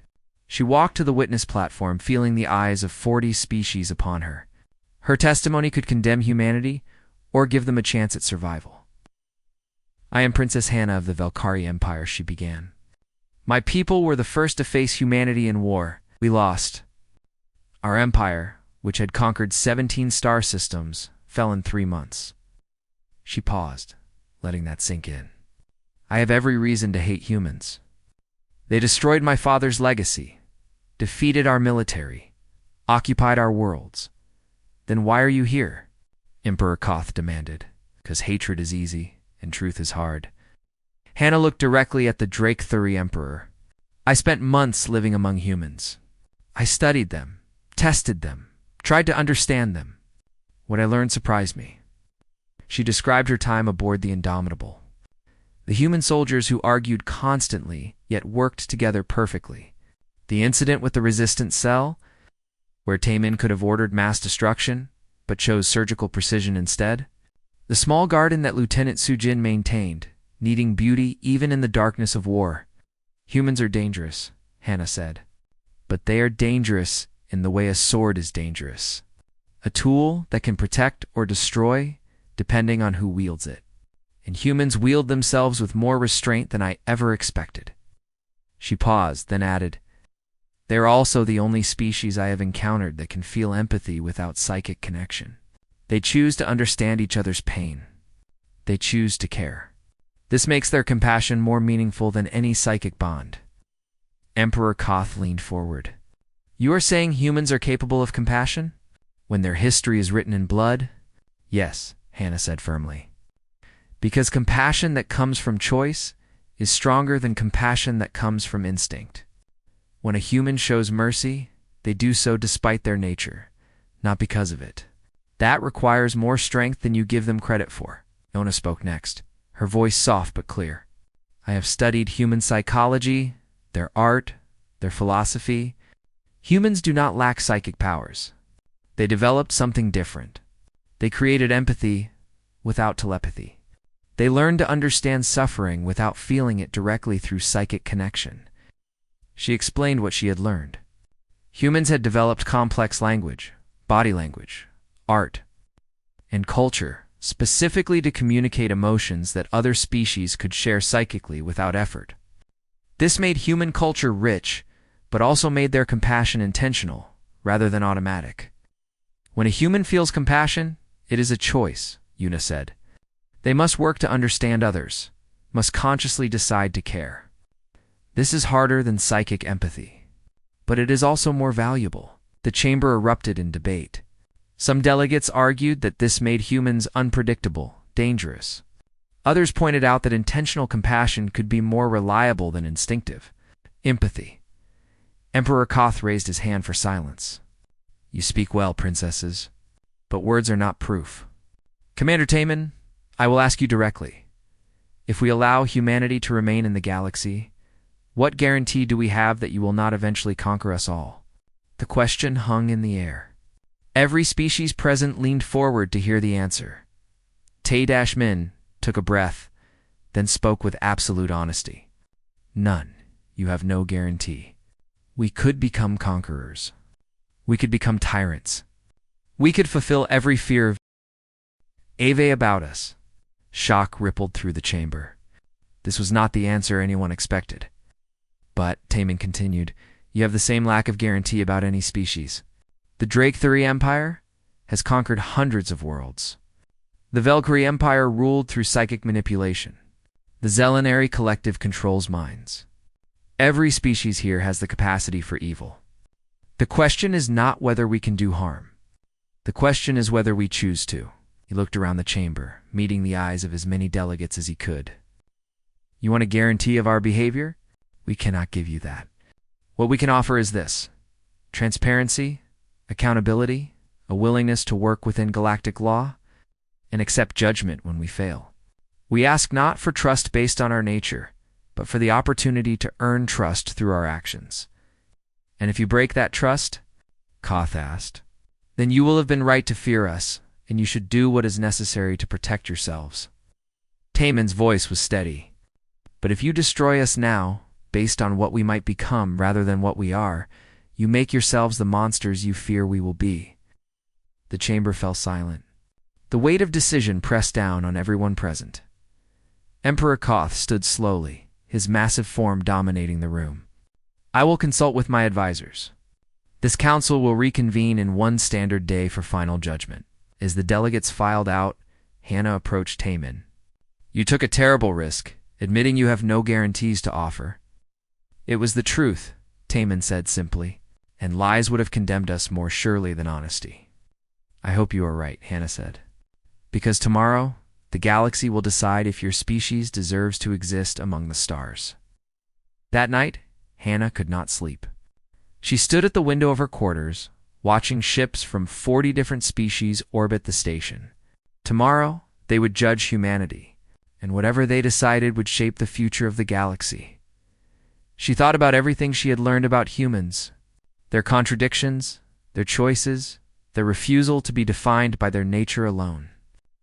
She walked to the witness platform, feeling the eyes of 40 species upon her. Her testimony could condemn humanity or give them a chance at survival. I am Princess Hannah of the Velkari Empire, she began. My people were the first to face humanity in war. We lost. Our empire, which had conquered 17 star systems, fell in 3 months. She paused, letting that sink in. I have every reason to hate humans. They destroyed my father's legacy, defeated our military, occupied our worlds. Then why are you here? Emperor Koth demanded. Because hatred is easy and truth is hard. Hannah looked directly at the Drake Thuri Emperor. I spent months living among humans. I studied them, tested them, tried to understand them. What I learned surprised me. She described her time aboard the Indomitable. The human soldiers who argued constantly, yet worked together perfectly. The incident with the resistance cell, where Taemin could have ordered mass destruction, but chose surgical precision instead. The small garden that Lieutenant Sujin maintained, needing beauty even in the darkness of war. Humans are dangerous, Hannah said. But they are dangerous in the way a sword is dangerous. A tool that can protect or destroy, depending on who wields it. And humans wield themselves with more restraint than I ever expected. She paused, then added, They are also the only species I have encountered that can feel empathy without psychic connection. They choose to understand each other's pain. They choose to care. This makes their compassion more meaningful than any psychic bond. Emperor Koth leaned forward. You are saying humans are capable of compassion? When their history is written in blood? Yes, Hannah said firmly. Because compassion that comes from choice is stronger than compassion that comes from instinct. When a human shows mercy, they do so despite their nature, not because of it. That requires more strength than you give them credit for. Nona spoke next, her voice soft but clear. I have studied human psychology, their art, their philosophy. Humans do not lack psychic powers. They developed something different. They created empathy without telepathy. They learned to understand suffering without feeling it directly through psychic connection. She explained what she had learned. Humans had developed complex language, body language, art, and culture, specifically to communicate emotions that other species could share psychically without effort. This made human culture rich, but also made their compassion intentional, rather than automatic. When a human feels compassion, it is a choice, Yuna said. They must work to understand others, must consciously decide to care. This is harder than psychic empathy, but it is also more valuable. The chamber erupted in debate. Some delegates argued that this made humans unpredictable, dangerous. Others pointed out that intentional compassion could be more reliable than instinctive. Empathy. Emperor Koth raised his hand for silence. You speak well, princesses, but words are not proof. Commander Taemin, I will ask you directly. If we allow humanity to remain in the galaxy, what guarantee do we have that you will not eventually conquer us all? The question hung in the air. Every species present leaned forward to hear the answer. Tae-Min took a breath, then spoke with absolute honesty. None. You have no guarantee. We could become conquerors. We could become tyrants. We could fulfill every fear of Ave about us. Shock rippled through the chamber. This was not the answer anyone expected. But, Taemin continued, you have the same lack of guarantee about any species. The Drake Thuri Empire has conquered hundreds of worlds. The Valkyrie Empire ruled through psychic manipulation. The Zelenary Collective controls minds. Every species here has the capacity for evil. The question is not whether we can do harm. The question is whether we choose to. He looked around the chamber, meeting the eyes of as many delegates as he could. You want a guarantee of our behavior? We cannot give you that. What we can offer is this: transparency, accountability, a willingness to work within galactic law, and accept judgment when we fail. We ask not for trust based on our nature, but for the opportunity to earn trust through our actions. And if you break that trust, Koth asked, then you will have been right to fear us, and you should do what is necessary to protect yourselves. Taemin's voice was steady. But if you destroy us now, based on what we might become rather than what we are, you make yourselves the monsters you fear we will be. The chamber fell silent. The weight of decision pressed down on everyone present. Emperor Koth stood slowly, his massive form dominating the room. I will consult with my advisors. This council will reconvene in one standard day for final judgment. As the delegates filed out, Hannah approached Taman. You took a terrible risk, admitting you have no guarantees to offer. It was the truth, Taman said simply, and lies would have condemned us more surely than honesty. I hope you are right, Hannah said. Because tomorrow, the galaxy will decide if your species deserves to exist among the stars. That night, Hannah could not sleep. She stood at the window of her quarters, watching ships from 40 different species orbit the station. Tomorrow, they would judge humanity, and whatever they decided would shape the future of the galaxy. She thought about everything she had learned about humans, their contradictions, their choices, their refusal to be defined by their nature alone.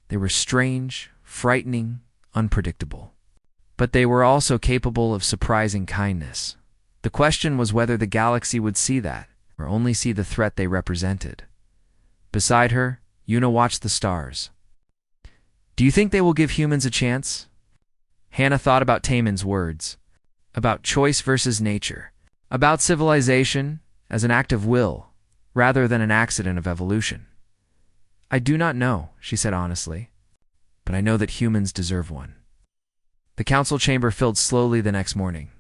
They were strange, frightening, unpredictable. But they were also capable of surprising kindness. The question was whether the galaxy would see that, or only see the threat they represented. Beside her, Yuna watched the stars. Do you think they will give humans a chance? Hannah thought about Taman's words, about choice versus nature, about civilization as an act of will, rather than an accident of evolution. I do not know, she said honestly, but I know that humans deserve one. The council chamber filled slowly the next morning.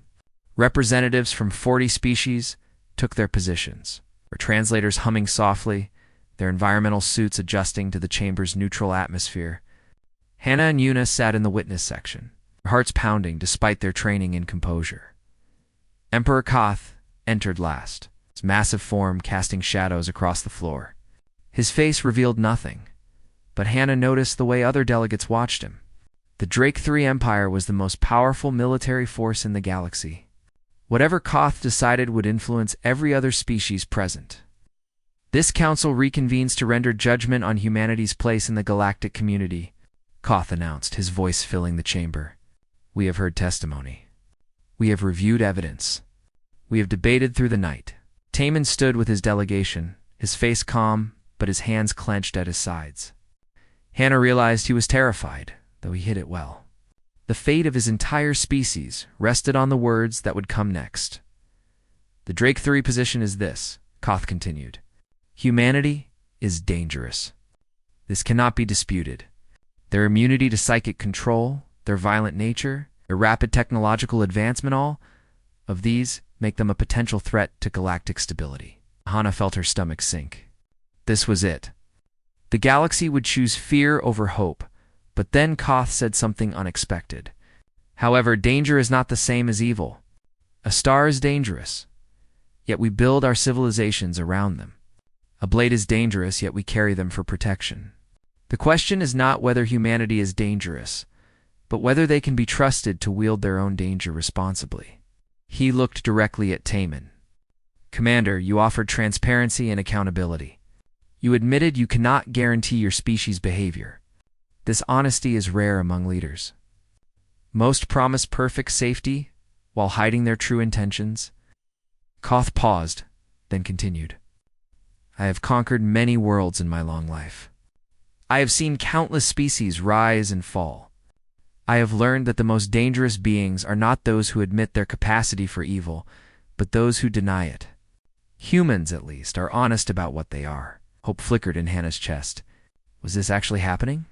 Representatives from 40 species took their positions, their translators humming softly, their environmental suits adjusting to the chamber's neutral atmosphere. Hannah and Yuna sat in the witness section, their hearts pounding despite their training in composure. Emperor Koth entered last, his massive form casting shadows across the floor. His face revealed nothing, but Hannah noticed the way other delegates watched him. The Drake III Empire was the most powerful military force in the galaxy. Whatever Koth decided would influence every other species present. This council reconvenes to render judgment on humanity's place in the galactic community, Koth announced, his voice filling the chamber. We have heard testimony. We have reviewed evidence. We have debated through the night. Taman stood with his delegation, his face calm, but his hands clenched at his sides. Hannah realized he was terrified, though he hid it well. The fate of his entire species rested on the words that would come next. The Drake III position is this, Koth continued. Humanity is dangerous. This cannot be disputed. Their immunity to psychic control, their violent nature, their rapid technological advancement, all of these make them a potential threat to galactic stability. Hannah felt her stomach sink. This was it. The galaxy would choose fear over hope, but then Koth said something unexpected. However, danger is not the same as evil. A star is dangerous, yet we build our civilizations around them. A blade is dangerous, yet we carry them for protection. The question is not whether humanity is dangerous, but whether they can be trusted to wield their own danger responsibly. He looked directly at Taman. Commander, you offered transparency and accountability. You admitted you cannot guarantee your species' behavior. This honesty is rare among leaders. Most promise perfect safety while hiding their true intentions. Koth paused, then continued. I have conquered many worlds in my long life. I have seen countless species rise and fall. I have learned that the most dangerous beings are not those who admit their capacity for evil, but those who deny it. Humans, at least, are honest about what they are. Hope flickered in Hannah's chest. Was this actually happening?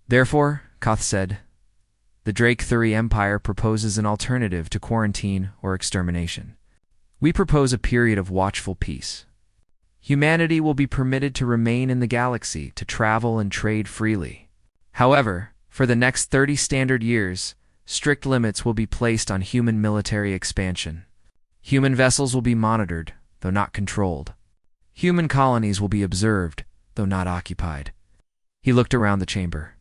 Therefore, Koth said, the Drake III Empire proposes an alternative to quarantine or extermination. We propose a period of watchful peace. Humanity will be permitted to remain in the galaxy, to travel and trade freely. However, for the next 30 standard years, strict limits will be placed on human military expansion. Human vessels will be monitored, though not controlled. Human colonies will be observed, though not occupied. He looked around the chamber.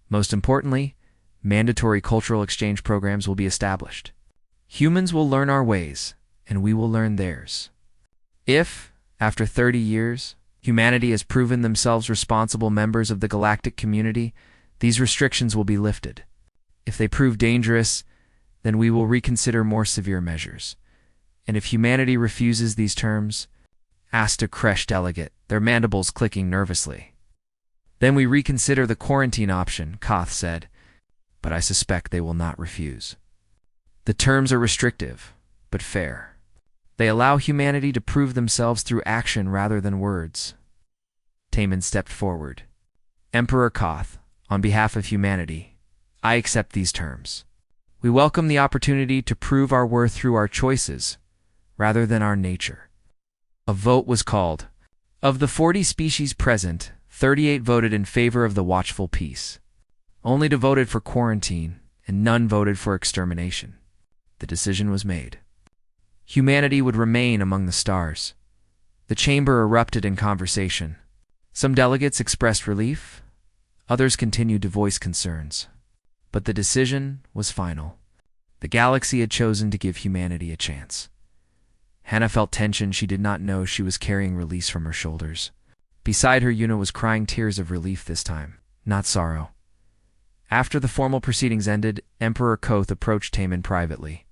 Most importantly, mandatory cultural exchange programs will be established. Humans will learn our ways, and we will learn theirs. If, after 30 years, humanity has proven themselves responsible members of the galactic community, these restrictions will be lifted. If they prove dangerous, then we will reconsider more severe measures. And if humanity refuses these terms, asked a Kresh delegate, their mandibles clicking nervously. Then we reconsider the quarantine option, Koth said, but I suspect they will not refuse. The terms are restrictive, but fair. They allow humanity to prove themselves through action rather than words. Taman stepped forward. Emperor Koth, on behalf of humanity, I accept these terms. We welcome the opportunity to prove our worth through our choices, rather than our nature. A vote was called. Of the 40 species present, 38 voted in favor of the watchful peace. Only 2 voted for quarantine, and none voted for extermination. The decision was made. Humanity would remain among the stars. The chamber erupted in conversation. Some delegates expressed relief, others continued to voice concerns. But the decision was final. The galaxy had chosen to give humanity a chance. Hannah felt tension she did not know she was carrying release from her shoulders. Beside her, Yuna was crying tears of relief this time, not sorrow. After the formal proceedings ended, Emperor Koth approached Taman privately.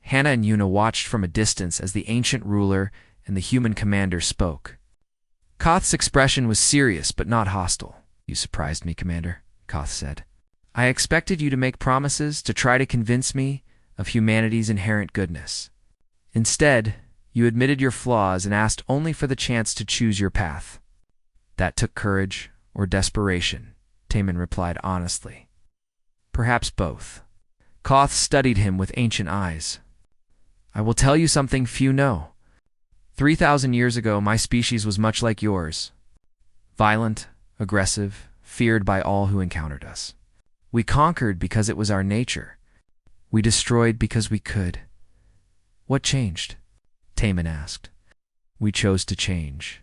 Hannah and Yuna watched from a distance as the ancient ruler and the human commander spoke. Koth's expression was serious but not hostile. You surprised me, Commander, Koth said. I expected you to make promises to try to convince me of humanity's inherent goodness. Instead, you admitted your flaws and asked only for the chance to choose your path. That took courage or desperation, Taman replied honestly. Perhaps both. Koth studied him with ancient eyes. I will tell you something few know. 3,000 years ago, my species was much like yours. Violent, aggressive, feared by all who encountered us. We conquered because it was our nature. We destroyed because we could. What changed? Taman asked. We chose to change.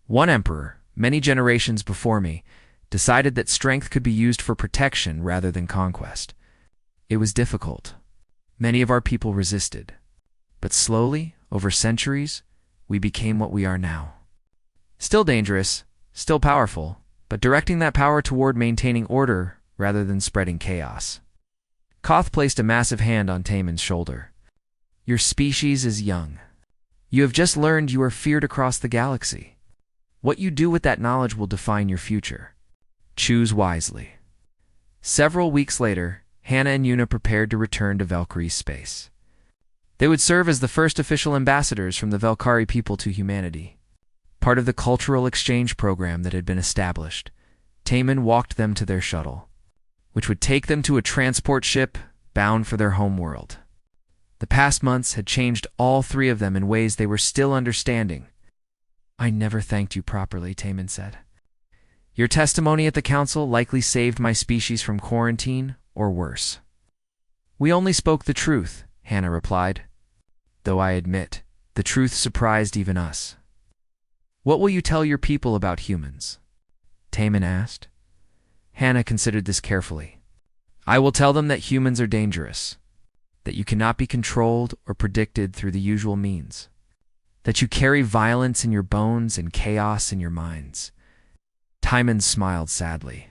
One emperor, many generations before me, decided that strength could be used for protection rather than conquest. It was difficult. Many of our people resisted. But slowly, over centuries, we became what we are now. Still dangerous, still powerful, but directing that power toward maintaining order rather than spreading chaos. Koth placed a massive hand on Taman's shoulder. Your species is young. You have just learned you are feared across the galaxy. What you do with that knowledge will define your future. Choose wisely. Several weeks later, Hannah and Yuna prepared to return to Valkyrie's space. They would serve as the first official ambassadors from the Valkyrie people to humanity. Part of the cultural exchange program that had been established, Taman walked them to their shuttle, which would take them to a transport ship bound for their homeworld. The past months had changed all 3 of them in ways they were still understanding. I never thanked you properly, Taman said. Your testimony at the council likely saved my species from quarantine, or worse. We only spoke the truth, Hannah replied. Though I admit, the truth surprised even us. What will you tell your people about humans? Taman asked. Hannah considered this carefully. I will tell them that humans are dangerous, that you cannot be controlled or predicted through the usual means, that you carry violence in your bones and chaos in your minds. Taman smiled sadly.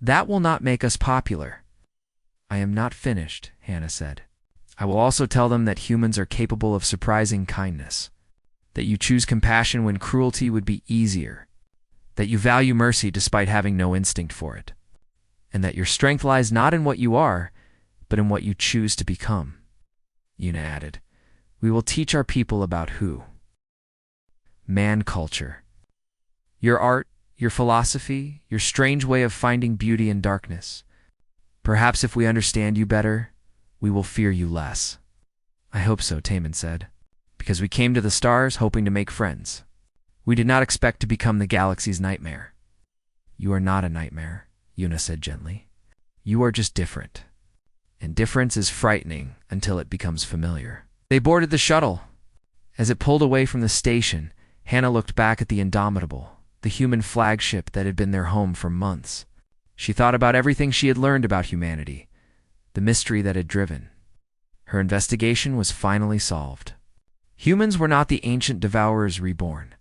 That will not make us popular. I am not finished, Hannah said. I will also tell them that humans are capable of surprising kindness, that you choose compassion when cruelty would be easier, that you value mercy despite having no instinct for it, and that your strength lies not in what you are, but in what you choose to become. Yuna added, we will teach our people about who. Man culture. Your art, your philosophy, your strange way of finding beauty in darkness. Perhaps if we understand you better, we will fear you less. I hope so, Taman said, because we came to the stars hoping to make friends. We did not expect to become the galaxy's nightmare. You are not a nightmare, Yuna said gently. You are just different. And difference is frightening until it becomes familiar. They boarded the shuttle. As it pulled away from the station, Hannah looked back at the Indomitable, the human flagship that had been their home for months. She thought about everything she had learned about humanity, the mystery that had driven. Her investigation was finally solved. Humans were not the ancient devourers reborn.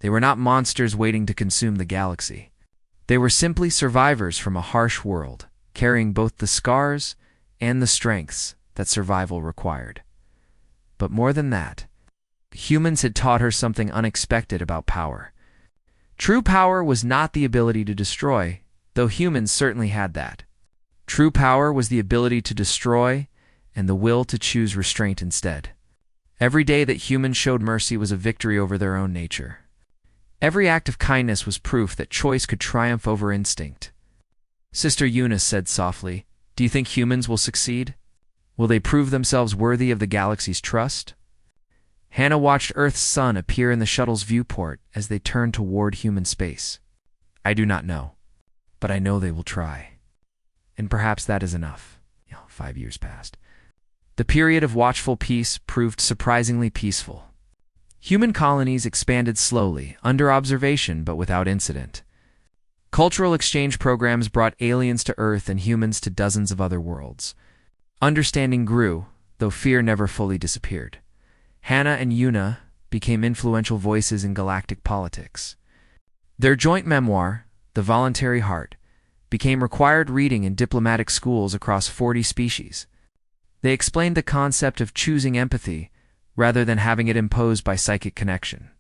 They were not monsters waiting to consume the galaxy. They were simply survivors from a harsh world, carrying both the scars and the strengths that survival required. But more than that, humans had taught her something unexpected about power. True power was not the ability to destroy, though humans certainly had that. True power was the ability to destroy and the will to choose restraint instead. Every day that humans showed mercy was a victory over their own nature. Every act of kindness was proof that choice could triumph over instinct. Sister Eunice said softly, "Do you think humans will succeed? Will they prove themselves worthy of the galaxy's trust?" Hannah watched Earth's sun appear in the shuttle's viewport as they turned toward human space. "I do not know, but I know they will try. And perhaps that is enough." 5 years passed. The period of watchful peace proved surprisingly peaceful. Human colonies expanded slowly, under observation but without incident. Cultural exchange programs brought aliens to Earth and humans to dozens of other worlds. Understanding grew, though fear never fully disappeared. Hannah and Una became influential voices in galactic politics. Their joint memoir, The Voluntary Heart, became required reading in diplomatic schools across 40 species. They explained the concept of choosing empathy rather than having it imposed by psychic connection.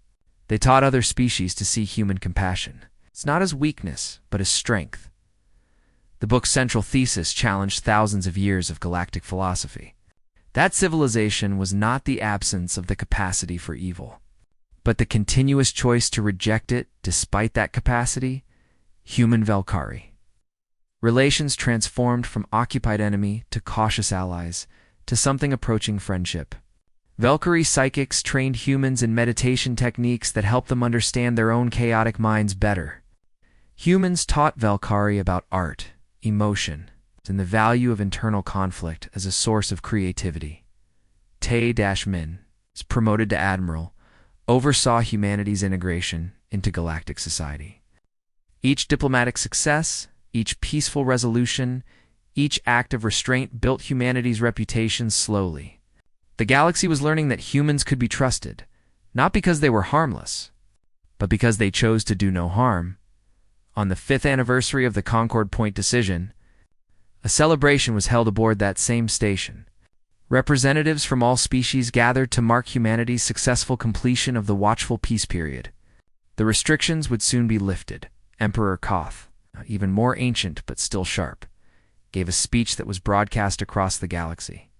They taught other species to see human compassion. It's not as weakness, but as strength. The book's central thesis challenged thousands of years of galactic philosophy. That civilization was not the absence of the capacity for evil, but the continuous choice to reject it despite that capacity. Human Valkyrie. Relations transformed from occupied enemy to cautious allies to something approaching friendship. Valkyrie psychics trained humans in meditation techniques that helped them understand their own chaotic minds better. Humans taught Valkyrie about art, emotion, and the value of internal conflict as a source of creativity. Tay-Min, promoted to admiral, oversaw humanity's integration into galactic society. Each diplomatic success, each peaceful resolution, each act of restraint built humanity's reputation slowly. The galaxy was learning that humans could be trusted, not because they were harmless, but because they chose to do no harm. On the 5th anniversary of the Concord Point decision, a celebration was held aboard that same station. Representatives from all species gathered to mark humanity's successful completion of the watchful peace period. The restrictions would soon be lifted. Emperor Koth, even more ancient but still sharp, gave a speech that was broadcast across the galaxy.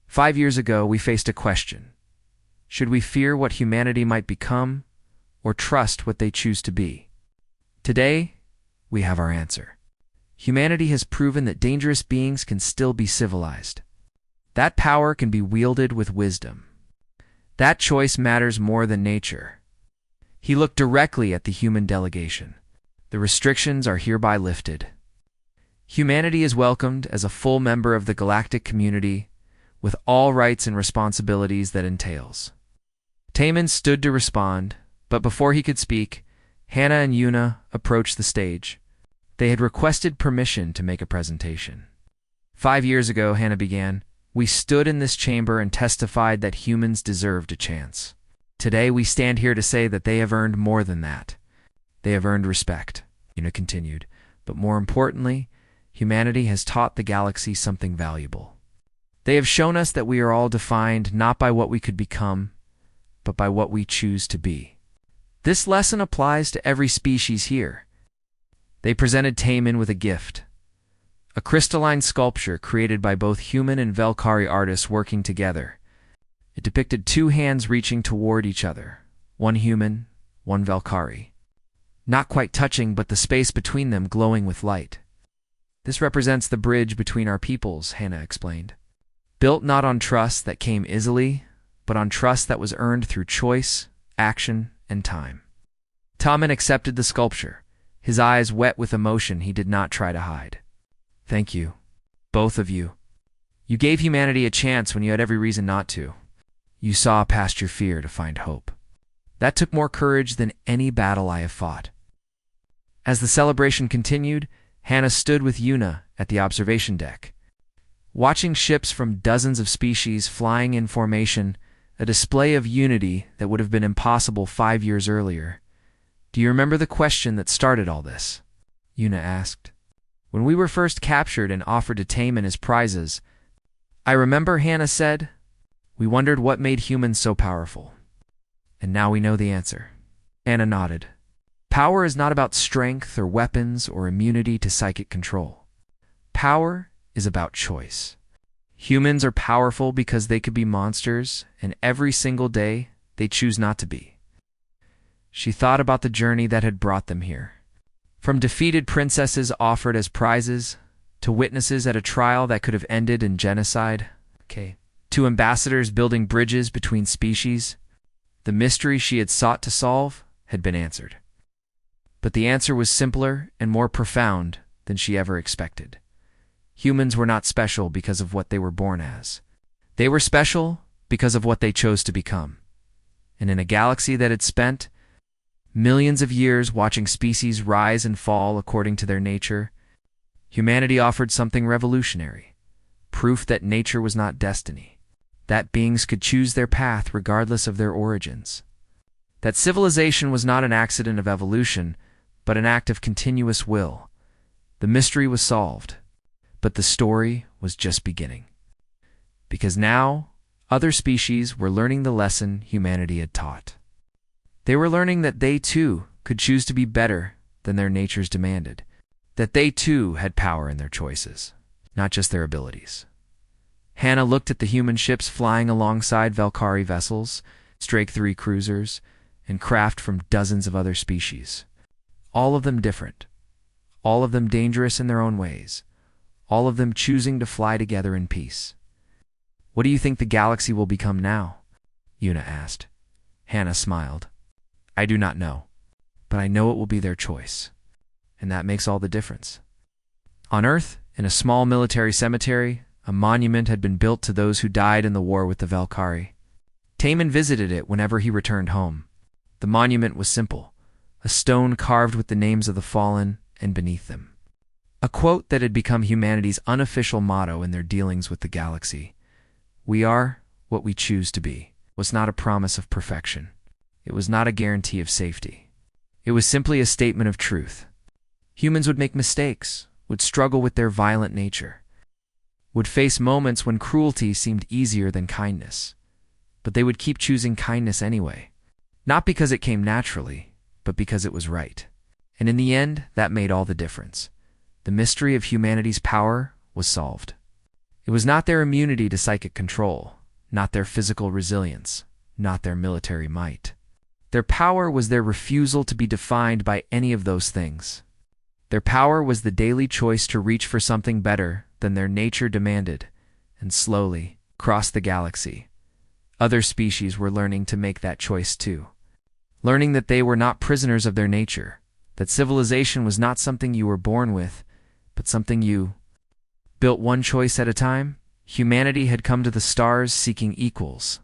5 years ago, we faced a question. Should we fear what humanity might become, or trust what they choose to be? Today, we have our answer. Humanity has proven that dangerous beings can still be civilized. That power can be wielded with wisdom. That choice matters more than nature. He looked directly at the human delegation. The restrictions are hereby lifted. Humanity is welcomed as a full member of the galactic community with all rights and responsibilities that entails. Tay-Min stood to respond, but before he could speak, Hannah and Una approached the stage. They had requested permission to make a presentation. 5 years ago, Hannah began, we stood in this chamber and testified that humans deserved a chance. Today, we stand here to say that they have earned more than that. They have earned respect, Una continued, but more importantly, humanity has taught the galaxy something valuable. They have shown us that we are all defined not by what we could become, but by what we choose to be. This lesson applies to every species here. They presented Tay-Min with a gift, a crystalline sculpture created by both human and Valkyrie artists working together. It depicted 2 hands reaching toward each other, one human, one Valkyrie. Not quite touching, but the space between them glowing with light. This represents the bridge between our peoples, Hannah explained. Built not on trust that came easily, but on trust that was earned through choice, action, and time. Tay-Min accepted the sculpture, his eyes wet with emotion he did not try to hide. Thank you, both of you. You gave humanity a chance when you had every reason not to. You saw past your fear to find hope. That took more courage than any battle I have fought. As the celebration continued, Hannah stood with Una at the observation deck. Watching ships from dozens of species flying in formation, a display of unity that would have been impossible 5 years earlier. Do you remember the question that started all this? Una asked. When we were first captured and offered to Tay-Min as prizes, I remember, Hannah said, we wondered what made humans so powerful. And now we know the answer. Hannah nodded. Power is not about strength or weapons or immunity to psychic control. Power is about choice. Humans are powerful because they could be monsters, and every single day they choose not to be. She thought about the journey that had brought them here. From defeated princesses offered as prizes, to witnesses at a trial that could have ended in genocide, to ambassadors building bridges between species, the mystery she had sought to solve had been answered. But the answer was simpler and more profound than she ever expected. Humans were not special because of what they were born as. They were special because of what they chose to become. And in a galaxy that had spent millions of years watching species rise and fall according to their nature, humanity offered something revolutionary, proof that nature was not destiny, that beings could choose their path regardless of their origins, that civilization was not an accident of evolution, but an act of continuous will. The mystery was solved, but the story was just beginning. Because now, other species were learning the lesson humanity had taught. They were learning that they too could choose to be better than their natures demanded, that they too had power in their choices, not just their abilities. Hannah looked at the human ships flying alongside Valkyrie vessels, Drake 3 cruisers, and craft from dozens of other species. All of them different, all of them dangerous in their own ways, all of them choosing to fly together in peace. "What do you think the galaxy will become now?" Una asked. Hannah smiled. "I do not know, but I know it will be their choice, and that makes all the difference." On Earth, in a small military cemetery, a monument had been built to those who died in the war with the Valkyrie. Taman visited it whenever he returned home. The monument was simple, a stone carved with the names of the fallen and beneath them. A quote that had become humanity's unofficial motto in their dealings with the galaxy. "We are what we choose to be," was not a promise of perfection. It was not a guarantee of safety. It was simply a statement of truth. Humans would make mistakes, would struggle with their violent nature, would face moments when cruelty seemed easier than kindness. But they would keep choosing kindness anyway, not because it came naturally, but because it was right. And in the end, that made all the difference. The mystery of humanity's power was solved. It was not their immunity to psychic control, not their physical resilience, not their military might. Their power was their refusal to be defined by any of those things. Their power was the daily choice to reach for something better than their nature demanded, and slowly, across the galaxy, other species were learning to make that choice too. Learning that they were not prisoners of their nature, that civilization was not something you were born with, but something you built one choice at a time. Humanity had come to the stars seeking equals.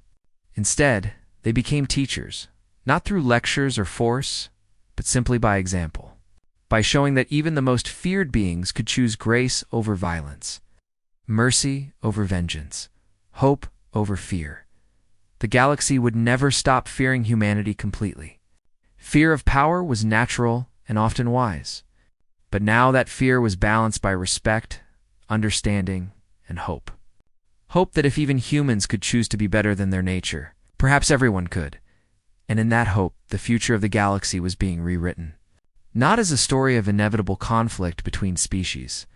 Instead, they became teachers, not through lectures or force, but simply by example, by showing that even the most feared beings could choose grace over violence, mercy over vengeance, hope over fear. The galaxy would never stop fearing humanity completely. Fear of power was natural and often wise, but now that fear was balanced by respect, understanding, and hope. Hope that if even humans could choose to be better than their nature, perhaps everyone could. And in that hope, the future of the galaxy was being rewritten. Not as a story of inevitable conflict between species,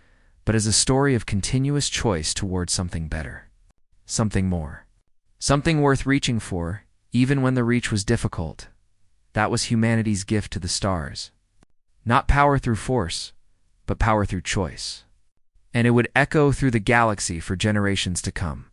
but as a story of continuous choice towards something better, something more, something worth reaching for, even when the reach was difficult. That was humanity's gift to the stars. Not power through force, but power through choice. And it would echo through the galaxy for generations to come.